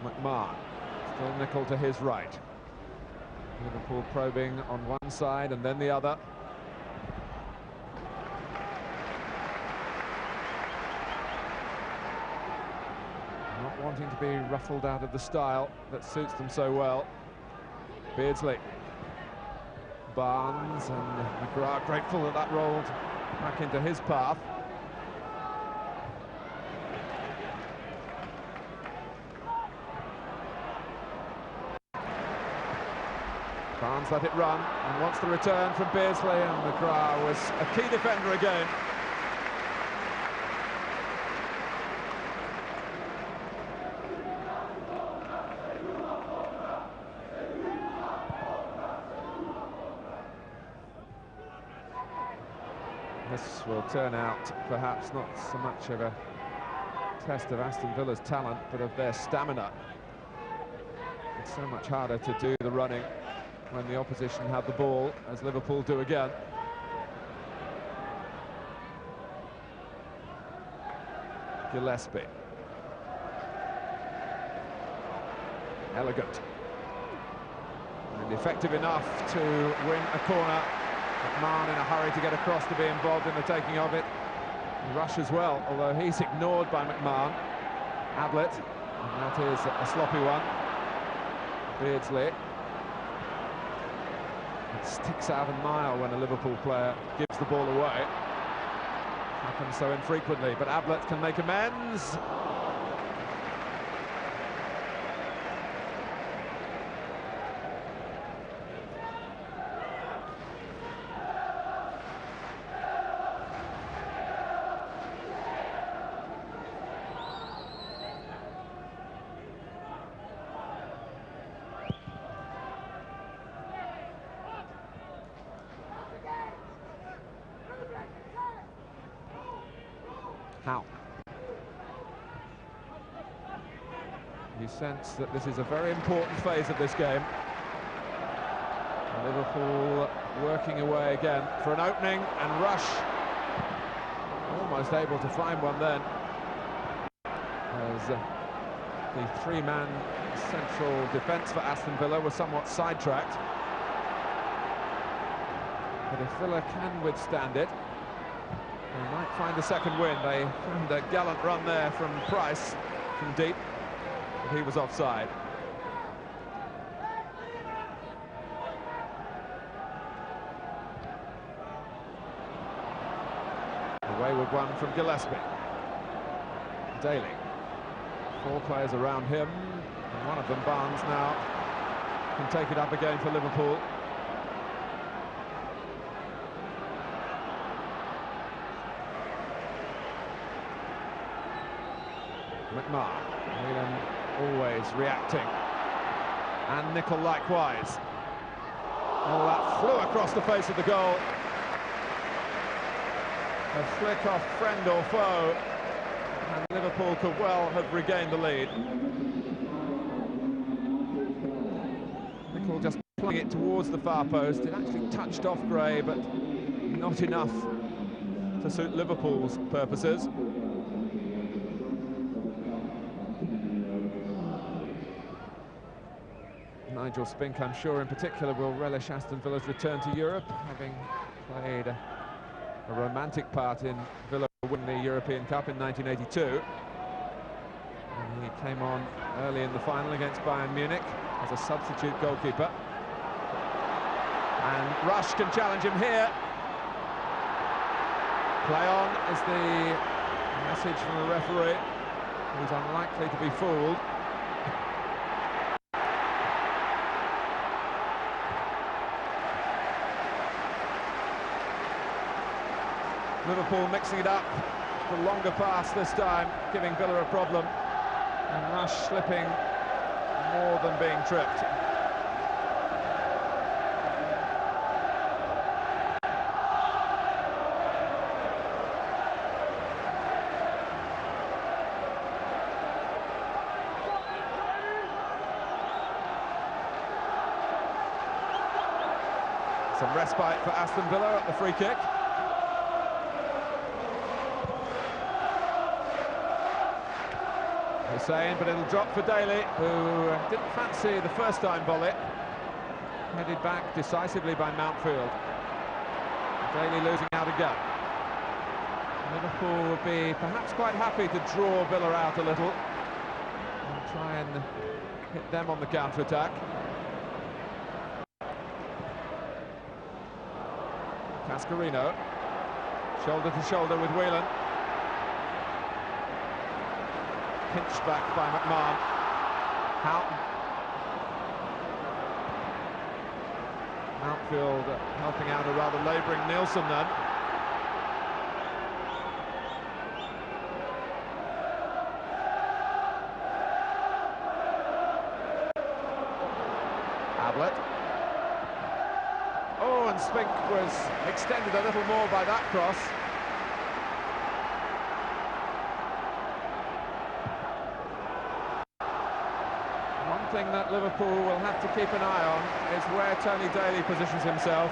McMahon, still Nicol to his right. Liverpool probing on one side and then the other. Not wanting to be ruffled out of the style that suits them so well. Beardsley, Barnes and McGrath grateful that that rolled back into his path. Barnes let it run and wants the return from Beardsley, and McGrath was a key defender again. This will turn out perhaps not so much of a test of Aston Villa's talent, but of their stamina. It's so much harder to do the running when the opposition have the ball, as Liverpool do again. Gillespie. Elegant. And effective enough to win a corner. McMahon in a hurry to get across to be involved in the taking of it. Rush as well, although he's ignored by McMahon. Ablett, and that is a sloppy one. Beardsley. It sticks out a mile when a Liverpool player gives the ball away. Happens so infrequently, but Ablett can make amends. How? You sense that this is a very important phase of this game. Liverpool working away again for an opening, and Rush almost able to find one then, as the three-man central defence for Aston Villa was somewhat sidetracked. But if Villa can withstand it, they might find a second win. They found a gallant run there from Price from deep, but he was offside. A wayward one from Gillespie. Daly. Four players around him, and one of them, Barnes, now can take it up again for Liverpool. McMahon, Whelan always reacting. And Nicol likewise. Oh, that flew across the face of the goal. A flick off friend or foe, and Liverpool could well have regained the lead. Nicol just playing it towards the far post. It actually touched off Gray, but not enough to suit Liverpool's purposes. Nigel Spink, I'm sure in particular, will relish Aston Villa's return to Europe, having played a romantic part in Villa winning the European Cup in 1982. And he came on early in the final against Bayern Munich as a substitute goalkeeper. And Rush can challenge him here. Play on is the message from the referee, who's unlikely to be fooled. Liverpool mixing it up, the longer pass this time, giving Villa a problem, and Rush slipping more than being tripped. Some respite for Aston Villa at the free kick. Hussein, but it'll drop for Daly, who didn't fancy the first-time volley. Headed back decisively by Mountfield. Daly losing out again. Liverpool would be perhaps quite happy to draw Villa out a little and try and hit them on the counter-attack. Cascarino, shoulder to shoulder with Whelan. Pinched back by McMahon. Houghton. Mountfield helping out a rather labouring Nielsen then. Ablett. Oh, and Spink was extended a little more by that cross. One thing that Liverpool will have to keep an eye on is where Tony Daly positions himself,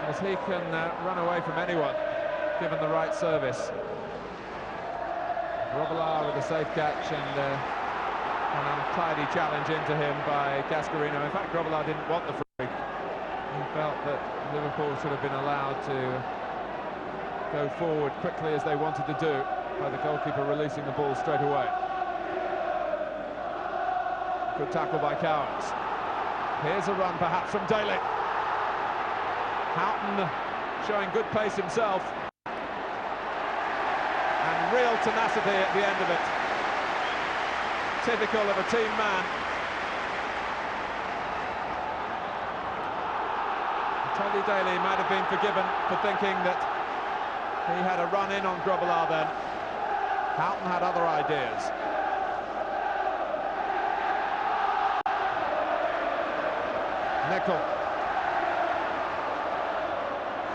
as he can run away from anyone given the right service. Grobbelaar with a safe catch and an untidy challenge into him by Cascarino. In fact, Grobbelaar didn't want the free. He felt that Liverpool should have been allowed to go forward quickly as they wanted to do, by the goalkeeper releasing the ball straight away. Good tackle by Cowans. Here's a run perhaps from Daly. Houghton showing good pace himself. And real tenacity at the end of it. Typical of a team man. Tony Daly might have been forgiven for thinking that he had a run in on Grobbelaar then. Houghton had other ideas. Nicol.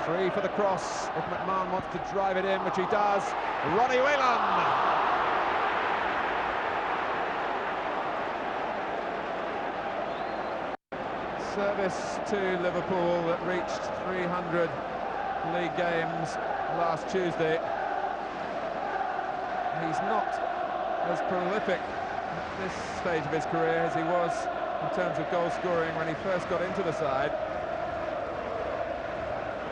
Free for the cross, if McMahon wants to drive it in, which he does. Ronnie Whelan! Service to Liverpool that reached 300 league games last Tuesday. He's not as prolific at this stage of his career as he was in terms of goal scoring when he first got into the side.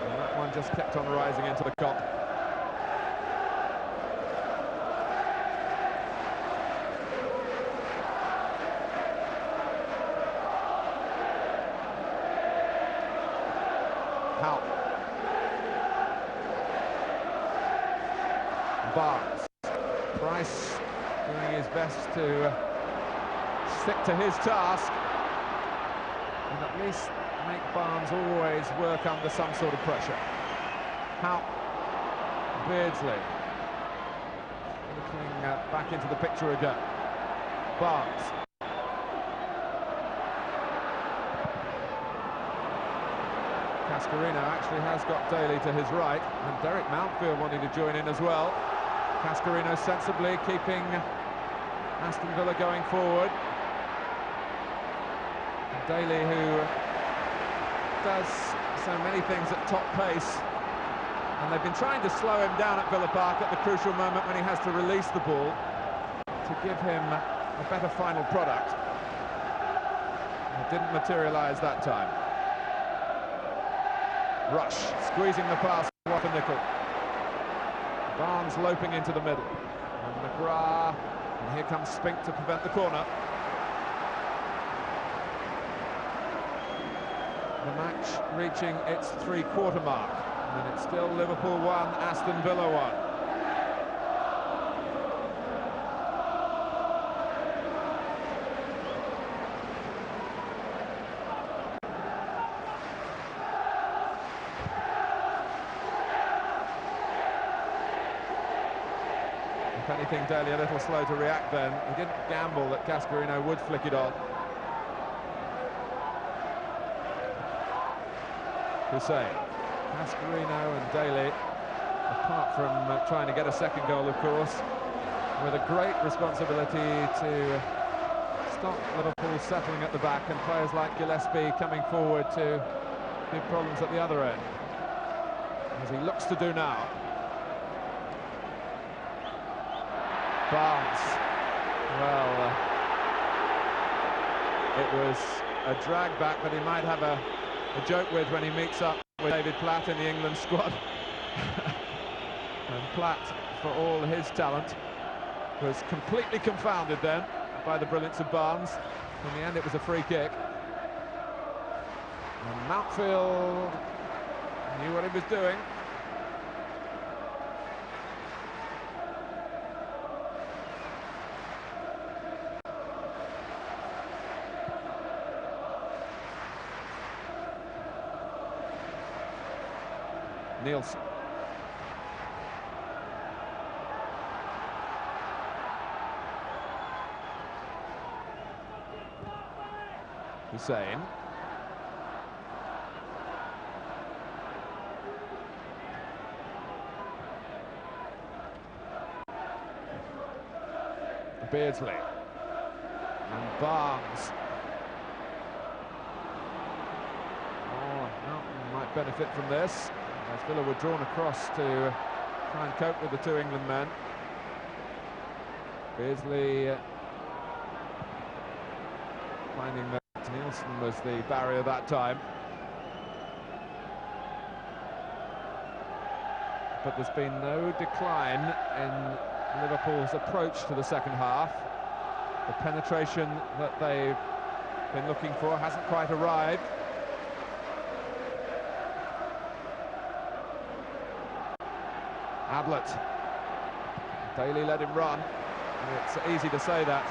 And that one just kept on rising into the cup. Houghton. Barnes. Price doing his best to stick to his task and at least make Barnes always work under some sort of pressure. Houghton. Beardsley looking back into the picture again. Barnes. Cascarino actually has got Daly to his right, and Derek Mountfield wanting to join in as well. Cascarino sensibly keeping Aston Villa going forward. And Daly, who does so many things at top pace, and they've been trying to slow him down at Villa Park at the crucial moment when he has to release the ball to give him a better final product. It didn't materialise that time. Rush, squeezing the pass for Nickel. Barnes loping into the middle. And McGrath, and here comes Spink to prevent the corner. The match reaching its three-quarter mark. And it's still Liverpool 1, Aston Villa 1. If anything, Daly a little slow to react then. He didn't gamble that Cascarino would flick it on. Hussein, Cascarino and Daly, apart from trying to get a second goal, of course, with a great responsibility to stop Liverpool settling at the back and players like Gillespie coming forward to give problems at the other end, as he looks to do now. Barnes, well, it was a drag back that he might have a joke with when he meets up with David Platt in the England squad. And Platt, for all his talent, was completely confounded then by the brilliance of Barnes. In the end, it was a free kick. And Mountfield knew what he was doing. Nielsen. Hussein. Beardsley. And Barnes. Oh, Mountain might benefit from this, as Villa were drawn across to try and cope with the two England men. Beardsley finding that Nielsen was the barrier that time. But there's been no decline in Liverpool's approach to the second half. The penetration that they've been looking for hasn't quite arrived. Ablett. Daly let him run. It's easy to say that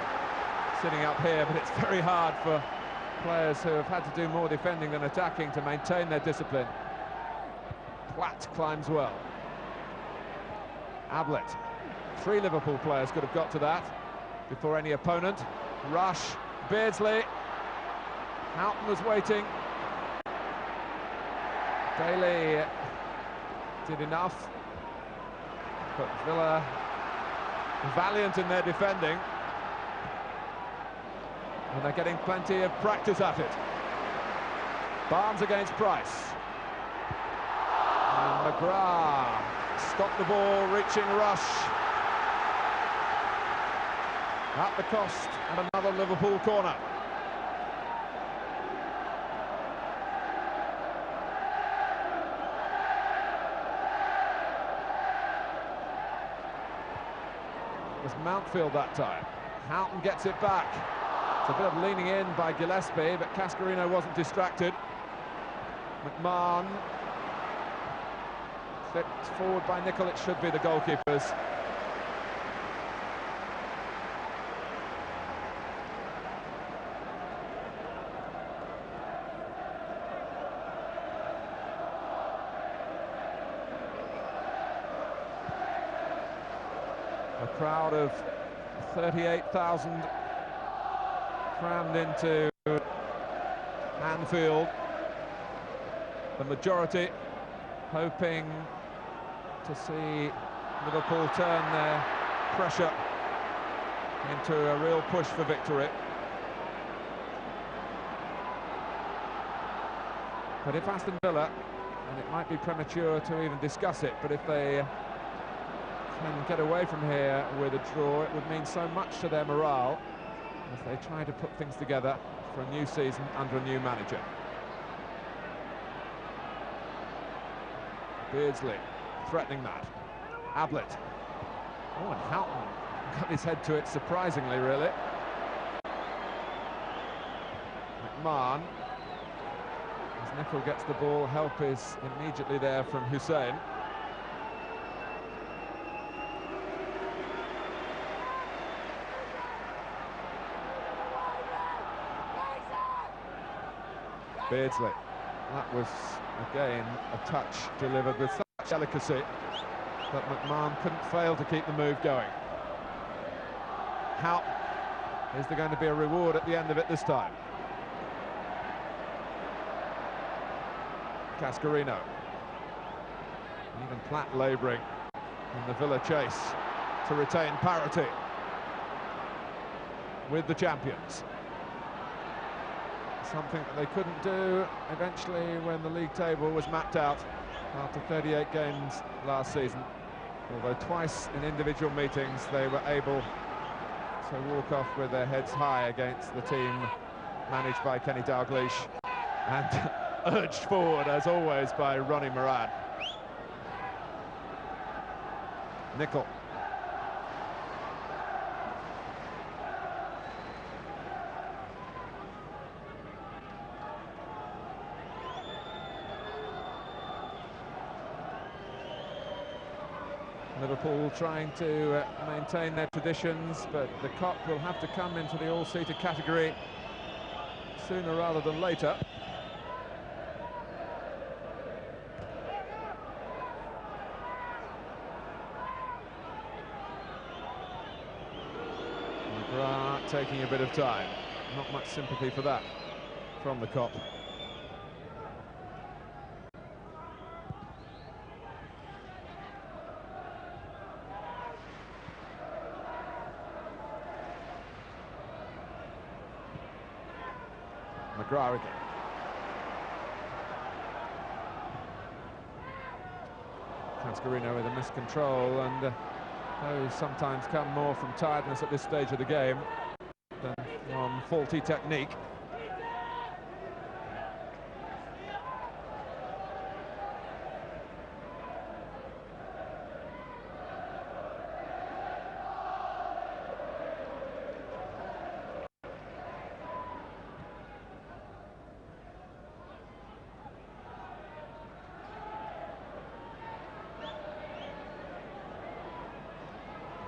sitting up here, but it's very hard for players who have had to do more defending than attacking to maintain their discipline. Platt climbs well. Ablett. 3 Liverpool players could have got to that before any opponent. Rush. Beardsley. Houghton was waiting. Daly did enough. But Villa valiant in their defending, and they're getting plenty of practice at it. Barnes against Price. And McGrath stopped the ball, reaching Rush. At the cost of another Liverpool corner. It was Mountfield that time. Houghton gets it back. It's a bit of leaning in by Gillespie, but Cascarino wasn't distracted. McMahon flipped forward by Nickel. It should be the goalkeepers. A crowd of 38,000 crammed into Anfield. The majority hoping to see Liverpool turn their pressure into a real push for victory. But if Aston Villa, and it might be premature to even discuss it, but if they can get away from here with a draw, it would mean so much to their morale as they try to put things together for a new season under a new manager. Beardsley threatening that. Ablett. Oh, and Houghton got his head to it surprisingly, really. McMahon. As Nicol gets the ball, help is immediately there from Hussein. Beardsley. That was, again, a touch delivered with such delicacy that McMahon couldn't fail to keep the move going. How is there going to be a reward at the end of it this time? Cascarino. Even Platt labouring in the Villa chase to retain parity with the champions. Something that they couldn't do eventually when the league table was mapped out after 38 games last season. Although twice in individual meetings they were able to walk off with their heads high against the team managed by Kenny Dalglish and urged forward, as always, by Ronnie Moran. Nicol. Liverpool trying to maintain their traditions, but the Kop will have to come into the all-seater category sooner rather than later. McGrath taking a bit of time. Not much sympathy for that from the Kop. McGrath again. Cascarino with a miscontrol, and those sometimes come more from tiredness at this stage of the game than from faulty technique.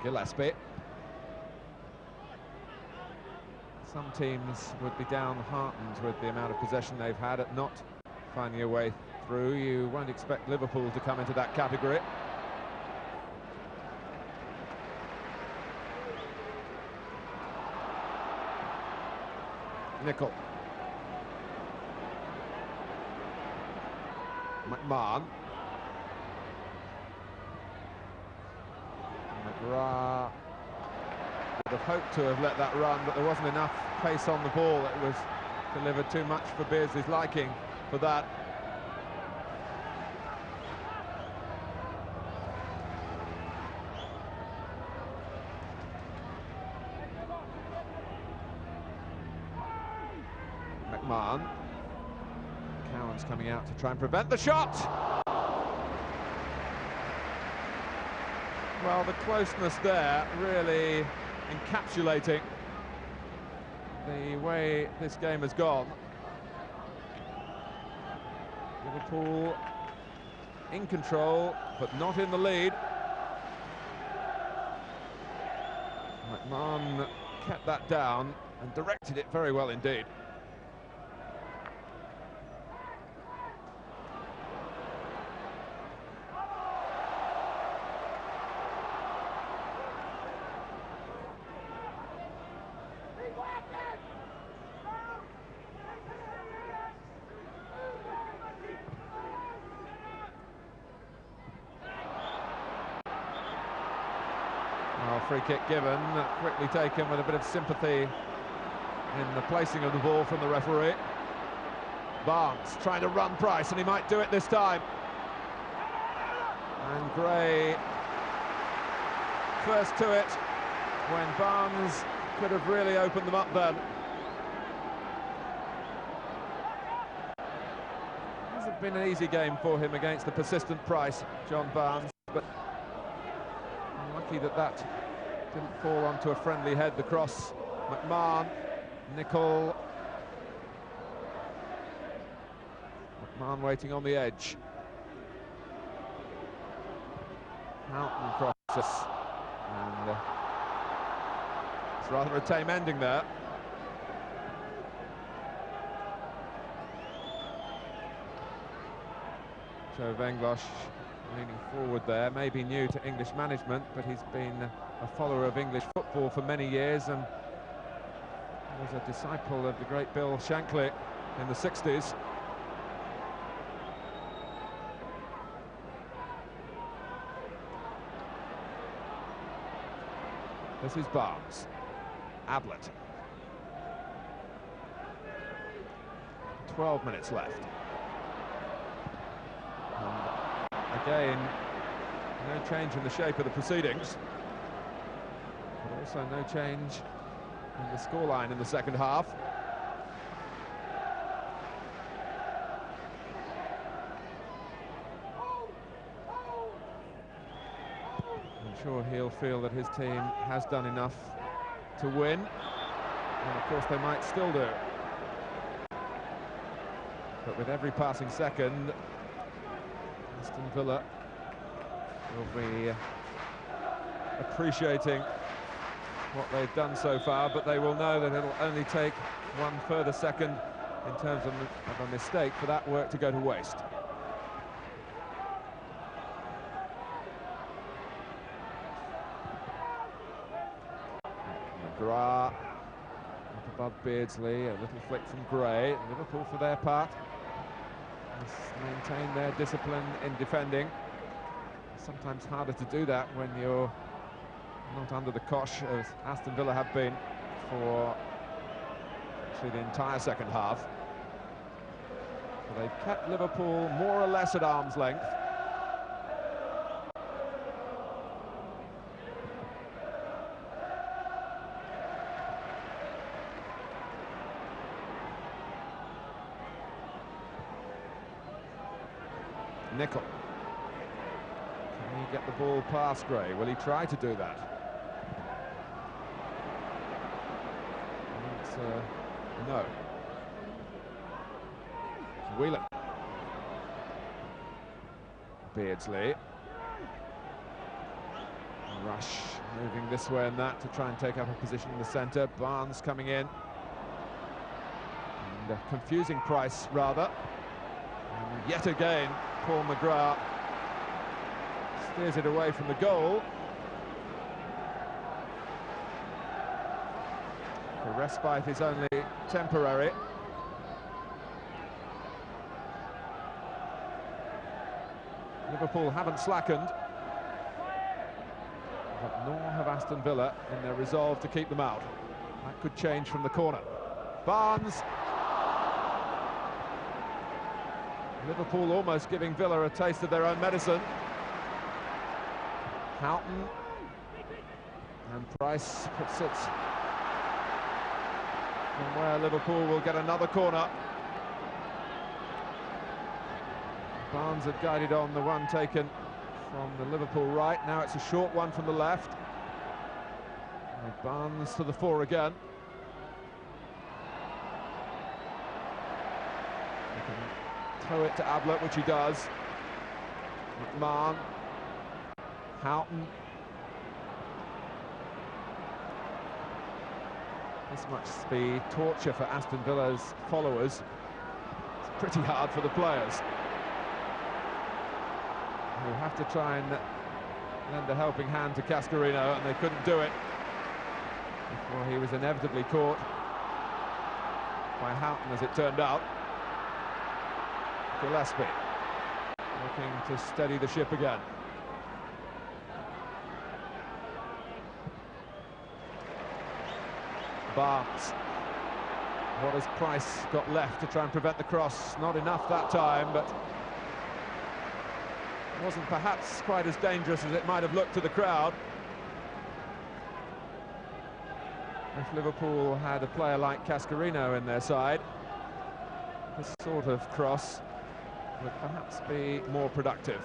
Gillespie. Some teams would be downheartened with the amount of possession they've had at not finding a way through. You won't expect Liverpool to come into that category. Nicol. McMahon. McGrath would have hoped to have let that run, but there wasn't enough pace on the ball. It was delivered too much for Beardsley's liking for that. McMahon. Cowan's coming out to try and prevent the shot. Well, the closeness there really encapsulating the way this game has gone. Liverpool in control, but not in the lead. McMahon kept that down and directed it very well indeed. Well, free kick given, quickly taken with a bit of sympathy in the placing of the ball from the referee. Barnes trying to run Price, and he might do it this time. And Gray first to it when Barnes could have really opened them up then. It hasn't been an easy game for him against the persistent Price, John Barnes, but unlucky that that didn't fall onto a friendly head. The cross, McMahon, Nicol. McMahon waiting on the edge. Houghton crosses, and it's rather a tame ending there. Joe Venglosh leaning forward there, maybe new to English management, but he's been a follower of English football for many years and was a disciple of the great Bill Shankly in the 60s. This is Barnes. Ablett. 12 minutes left. And again, no change in the shape of the proceedings, but also no change in the scoreline in the second half. I'm sure he'll feel that his team has done enough to win, and of course they might still do. But with every passing second, Aston Villa will be appreciating what they've done so far, but they will know that it'll only take one further second in terms of a mistake for that work to go to waste. McGrath up above Beardsley, a little flick from Gray. Liverpool, for their part, must maintain their discipline in defending. It's sometimes harder to do that when you're not under the cosh, as Aston Villa have been for actually the entire second half. So they've kept Liverpool more or less at arm's length. Nicol. Can he get the ball past Gray? Will he try to do that? It's no. Whelan. Beardsley. Rush moving this way and that to try and take up a position in the centre. Barnes coming in. And confusing Price, rather. And yet again, Paul McGrath steers it away from the goal. The respite is only temporary. Liverpool haven't slackened, but nor have Aston Villa in their resolve to keep them out. That could change from the corner. Barnes. Liverpool almost giving Villa a taste of their own medicine. Houghton. And Price puts it from where Liverpool will get another corner. Barnes had guided on the one taken from the Liverpool right. Now it's a short one from the left. And Barnes to the fore again. He can throw it to Ablett, which he does. McMahon. Houghton. This much speed, torture for Aston Villa's followers. It's pretty hard for the players, who have to try and lend a helping hand to Cascarino, and they couldn't do it before he was inevitably caught by Houghton, as it turned out. Gillespie looking to steady the ship again. Barnes. What has Price got left to try and prevent the cross? Not enough that time, but it wasn't perhaps quite as dangerous as it might have looked to the crowd. If Liverpool had a player like Cascarino in their side, this sort of cross would perhaps be more productive.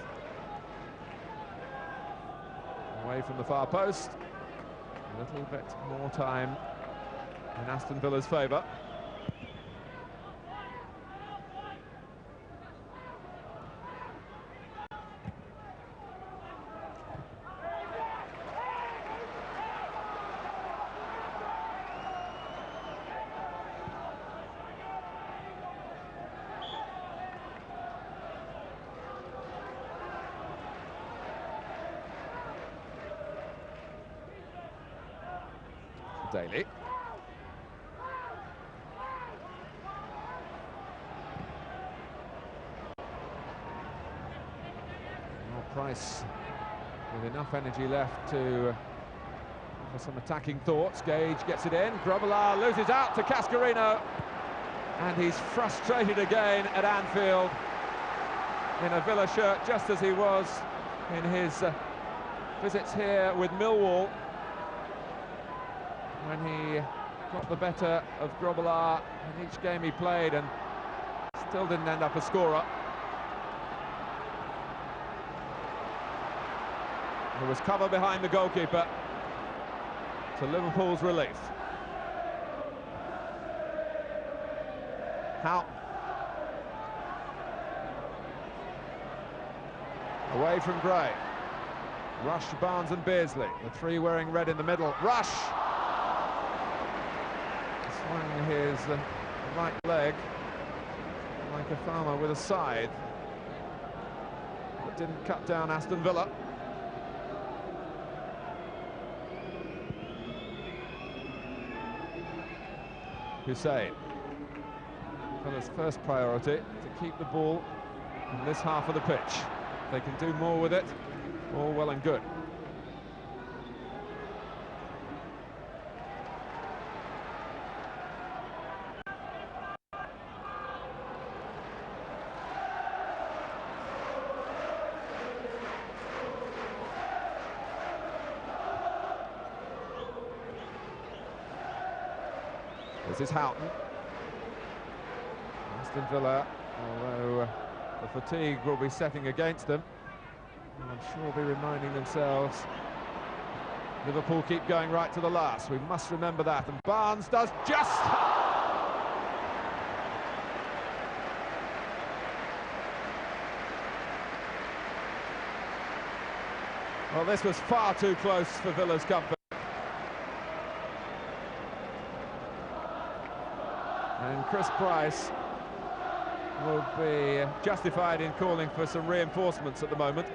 Away from the far post, a little bit more time in Aston Villa's favour. Daly. Well, Price with enough energy left to for some attacking thoughts. Gage gets it in. Grobbelaar loses out to Cascarino, and he's frustrated again at Anfield in a Villa shirt, just as he was in his visits here with Millwall, when he got the better of Grobbelaar in each game he played and still didn't end up a scorer. There was cover behind the goalkeeper, to Liverpool's relief. Houghton. Away from Gray. Rush, Barnes and Beardsley, the three wearing red in the middle. Rush! Swung his right leg like a farmer with a scythe, but didn't cut down Aston Villa. Hussein. Villa's first priority to keep the ball in this half of the pitch. If they can do more with it, all well and good. This is Houghton. Aston Villa, although the fatigue will be setting against them, I'm sure will be reminding themselves Liverpool keep going right to the last. We must remember that. And Barnes does just... Well, this was far too close for Villa's comfort. And Chris Price will be justified in calling for some reinforcements at the moment,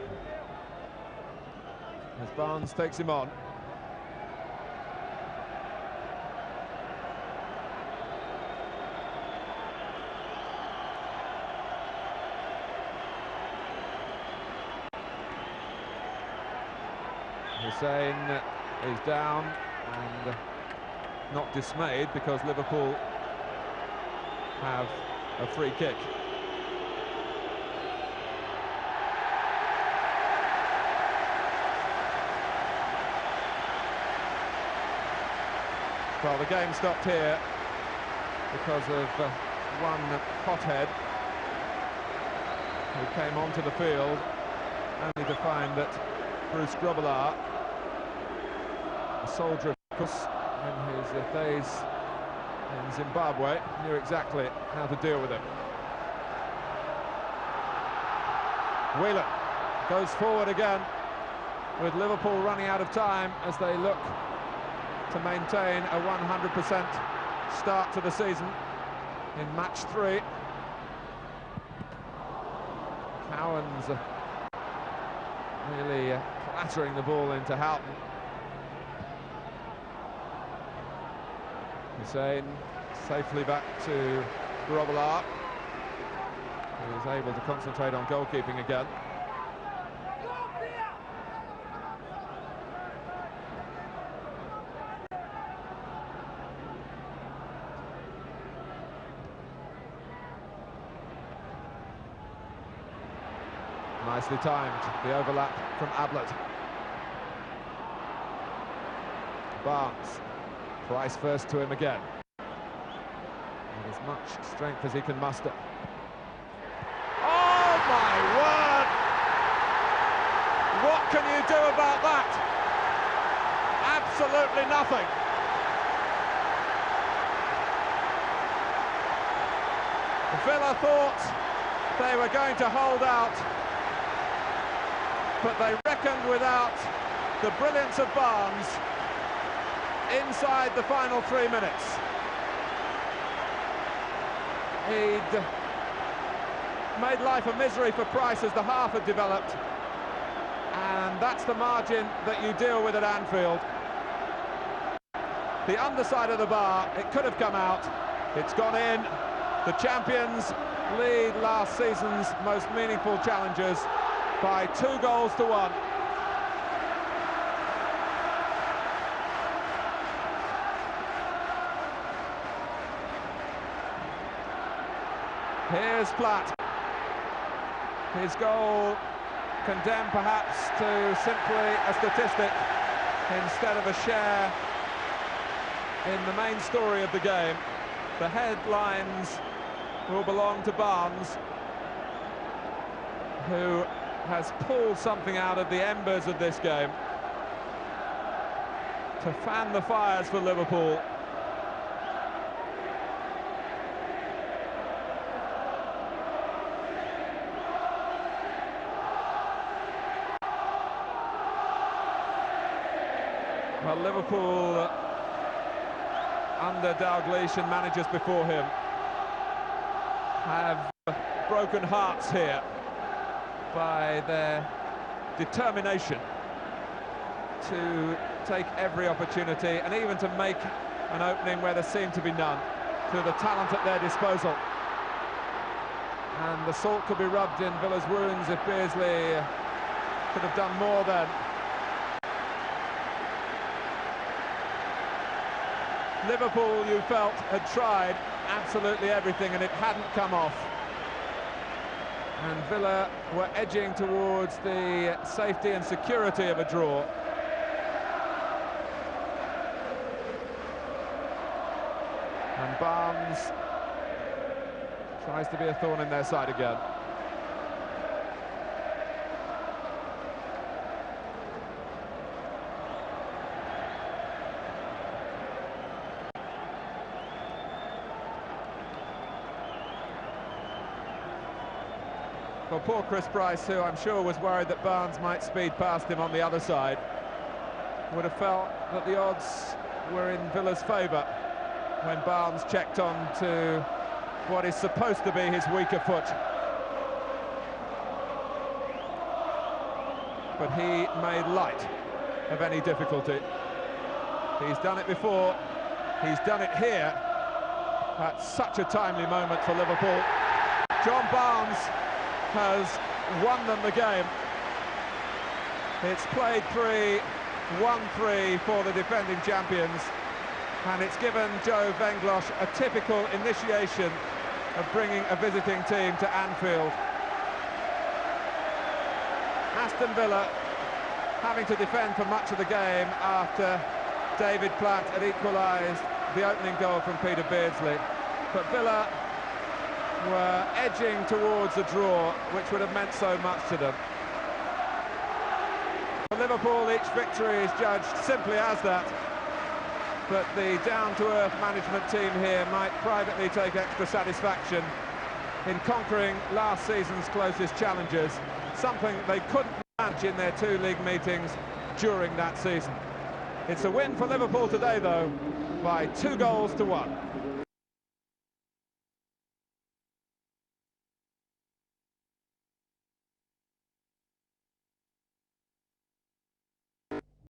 as Barnes takes him on. Hussein is down and not dismayed, because Liverpool have a free kick. Well, the game stopped here because of one hothead who came onto the field, only to find that Bruce Grobbelaar, a soldier of course in his days in Zimbabwe, knew exactly how to deal with him. Whelan goes forward again, with Liverpool running out of time as they look to maintain a 100% start to the season in match 3. Cowan's really clattering the ball into Houghton. Hussein safely back to Grobbelaar, who is able to concentrate on goalkeeping again. Nicely timed, the overlap from Ablett. Barnes, Price first to him again. With as much strength as he can muster. Oh my word! What can you do about that? Absolutely nothing. Villa thought they were going to hold out, but they reckoned without the brilliance of Barnes inside the final 3 minutes. He'd made life a misery for Price as the half had developed, and that's the margin that you deal with at Anfield. The underside of the bar, it could have come out, it's gone in. The champions lead last season's most meaningful challengers by 2 goals to 1. Here's Platt. His goal condemned perhaps to simply a statistic instead of a share in the main story of the game. The headlines will belong to Barnes, who has pulled something out of the embers of this game to fan the fires for Liverpool. Well, Liverpool, under Dalglish and managers before him, have broken hearts here by their determination to take every opportunity and even to make an opening where there seemed to be none, through the talent at their disposal. And the salt could be rubbed in Villa's wounds if Beardsley could have done more then. Liverpool, you felt, had tried absolutely everything and it hadn't come off. And Villa were edging towards the safety and security of a draw. And Barnes tries to be a thorn in their side again. Well, poor Chris Price, who I'm sure was worried that Barnes might speed past him on the other side, would have felt that the odds were in Villa's favour when Barnes checked on to what is supposed to be his weaker foot. But he made light of any difficulty. He's done it before, he's done it here at such a timely moment for Liverpool. John Barnes has won them the game. It's played 3, 1-3 for the defending champions, and it's given Joe Venglosh a typical initiation of bringing a visiting team to Anfield. Aston Villa having to defend for much of the game after David Platt had equalised the opening goal from Peter Beardsley, but Villa were edging towards a draw, which would have meant so much to them. For Liverpool, each victory is judged simply as that, but the down-to-earth management team here might privately take extra satisfaction in conquering last season's closest challengers, something they couldn't match in their 2 league meetings during that season. It's a win for Liverpool today, though, by 2 goals to 1.